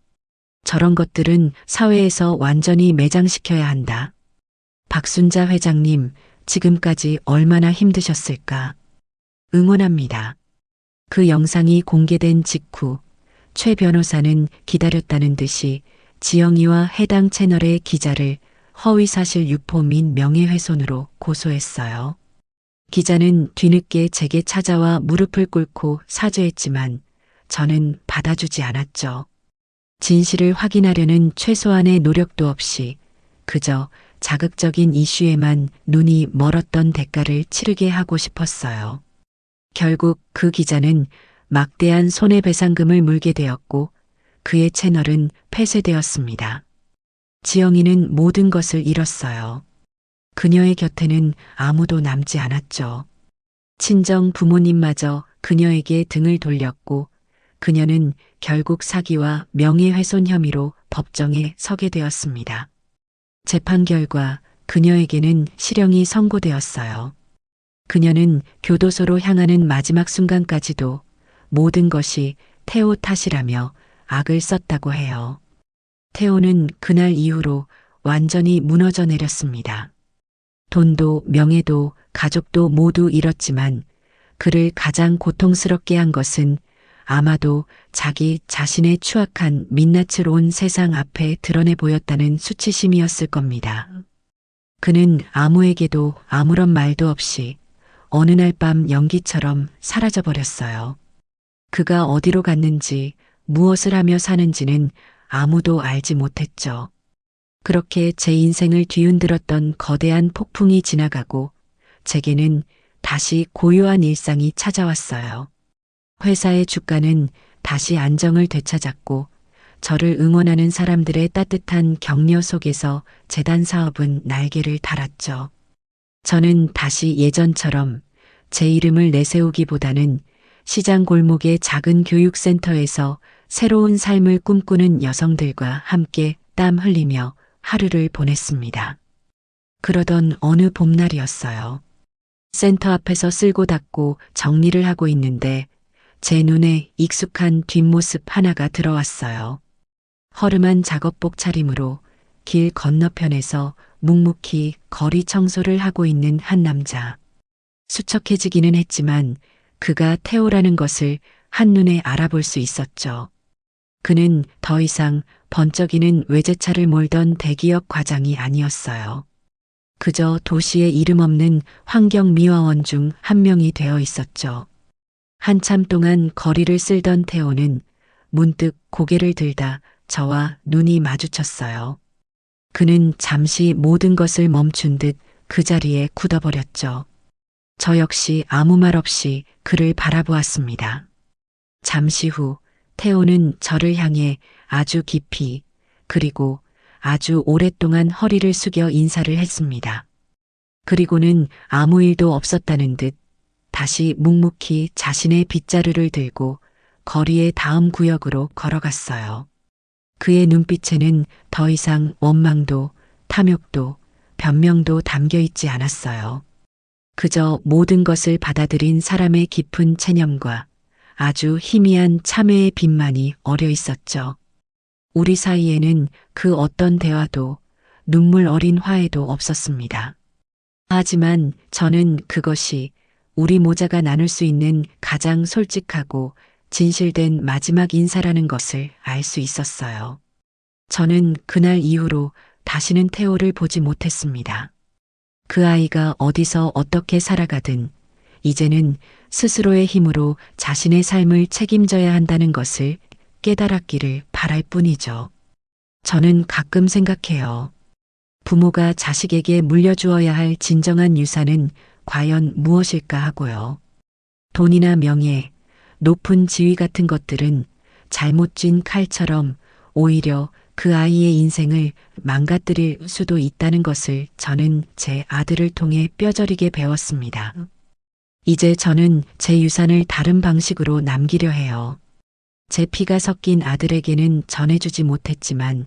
저런 것들은 사회에서 완전히 매장시켜야 한다. 박순자 회장님, 지금까지 얼마나 힘드셨을까? 응원합니다. 그 영상이 공개된 직후 최 변호사는 기다렸다는 듯이 지영이와 해당 채널의 기자를 허위사실 유포 및 명예훼손으로 고소했어요. 기자는 뒤늦게 제게 찾아와 무릎을 꿇고 사죄했지만 저는 받아주지 않았죠. 진실을 확인하려는 최소한의 노력도 없이 그저 자극적인 이슈에만 눈이 멀었던 대가를 치르게 하고 싶었어요. 결국 그 기자는 막대한 손해배상금을 물게 되었고 그의 채널은 폐쇄되었습니다. 지영이는 모든 것을 잃었어요. 그녀의 곁에는 아무도 남지 않았죠. 친정 부모님마저 그녀에게 등을 돌렸고 그녀는 결국 사기와 명예훼손 혐의로 법정에 서게 되었습니다. 재판 결과 그녀에게는 실형이 선고되었어요. 그녀는 교도소로 향하는 마지막 순간까지도 모든 것이 태호 탓이라며 악을 썼다고 해요. 태호는 그날 이후로 완전히 무너져 내렸습니다. 돈도 명예도 가족도 모두 잃었지만 그를 가장 고통스럽게 한 것은 아마도 자기 자신의 추악한 민낯을 온 세상 앞에 드러내 보였다는 수치심이었을 겁니다. 그는 아무에게도 아무런 말도 없이 어느 날 밤 연기처럼 사라져 버렸어요. 그가 어디로 갔는지 무엇을 하며 사는지는 아무도 알지 못했죠. 그렇게 제 인생을 뒤흔들었던 거대한 폭풍이 지나가고 제게는 다시 고요한 일상이 찾아왔어요. 회사의 주가는 다시 안정을 되찾았고 저를 응원하는 사람들의 따뜻한 격려 속에서 재단 사업은 날개를 달았죠. 저는 다시 예전처럼 제 이름을 내세우기보다는 시장 골목의 작은 교육센터에서 새로운 삶을 꿈꾸는 여성들과 함께 땀 흘리며 하루를 보냈습니다. 그러던 어느 봄날이었어요. 센터 앞에서 쓸고 닦고 정리를 하고 있는데 제 눈에 익숙한 뒷모습 하나가 들어왔어요. 허름한 작업복 차림으로 길 건너편에서 묵묵히 거리 청소를 하고 있는 한 남자. 수척해지기는 했지만 그가 태호라는 것을 한눈에 알아볼 수 있었죠. 그는 더 이상 번쩍이는 외제차를 몰던 대기업 과장이 아니었어요. 그저 도시의 이름 없는 환경미화원 중 한 명이 되어 있었죠. 한참 동안 거리를 쓸던 태호는 문득 고개를 들다 저와 눈이 마주쳤어요. 그는 잠시 모든 것을 멈춘 듯 그 자리에 굳어버렸죠. 저 역시 아무 말 없이 그를 바라보았습니다. 잠시 후 태호는 저를 향해 아주 깊이 그리고 아주 오랫동안 허리를 숙여 인사를 했습니다. 그리고는 아무 일도 없었다는 듯 다시 묵묵히 자신의 빗자루를 들고 거리의 다음 구역으로 걸어갔어요. 그의 눈빛에는 더 이상 원망도 탐욕도 변명도 담겨 있지 않았어요. 그저 모든 것을 받아들인 사람의 깊은 체념과 아주 희미한 참회의 빛만이 어려 있었죠. 우리 사이에는 그 어떤 대화도 눈물 어린 화해도 없었습니다. 하지만 저는 그것이 우리 모자가 나눌 수 있는 가장 솔직하고 진실된 마지막 인사라는 것을 알 수 있었어요. 저는 그날 이후로 다시는 태호를 보지 못했습니다. 그 아이가 어디서 어떻게 살아가든 이제는 스스로의 힘으로 자신의 삶을 책임져야 한다는 것을 깨달았기를 바랄 뿐이죠. 저는 가끔 생각해요. 부모가 자식에게 물려주어야 할 진정한 유산은 과연 무엇일까 하고요. 돈이나 명예, 높은 지위 같은 것들은 잘못 쥔 칼처럼 오히려 그 아이의 인생을 망가뜨릴 수도 있다는 것을 저는 제 아들을 통해 뼈저리게 배웠습니다. 이제 저는 제 유산을 다른 방식으로 남기려 해요. 제 피가 섞인 아들에게는 전해주지 못했지만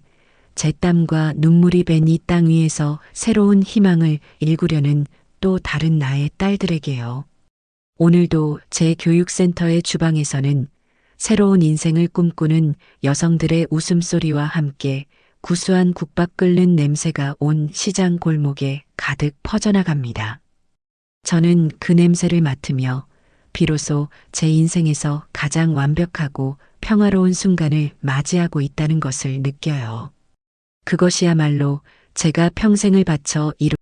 제 땀과 눈물이 밴 이 땅 위에서 새로운 희망을 일구려는 또 다른 나의 딸들에게요. 오늘도 제 교육센터의 주방에서는 새로운 인생을 꿈꾸는 여성들의 웃음소리와 함께 구수한 국밥 끓는 냄새가 온 시장 골목에 가득 퍼져나갑니다. 저는 그 냄새를 맡으며 비로소 제 인생에서 가장 완벽하고 평화로운 순간을 맞이하고 있다는 것을 느껴요. 그것이야말로 제가 평생을 바쳐 이룬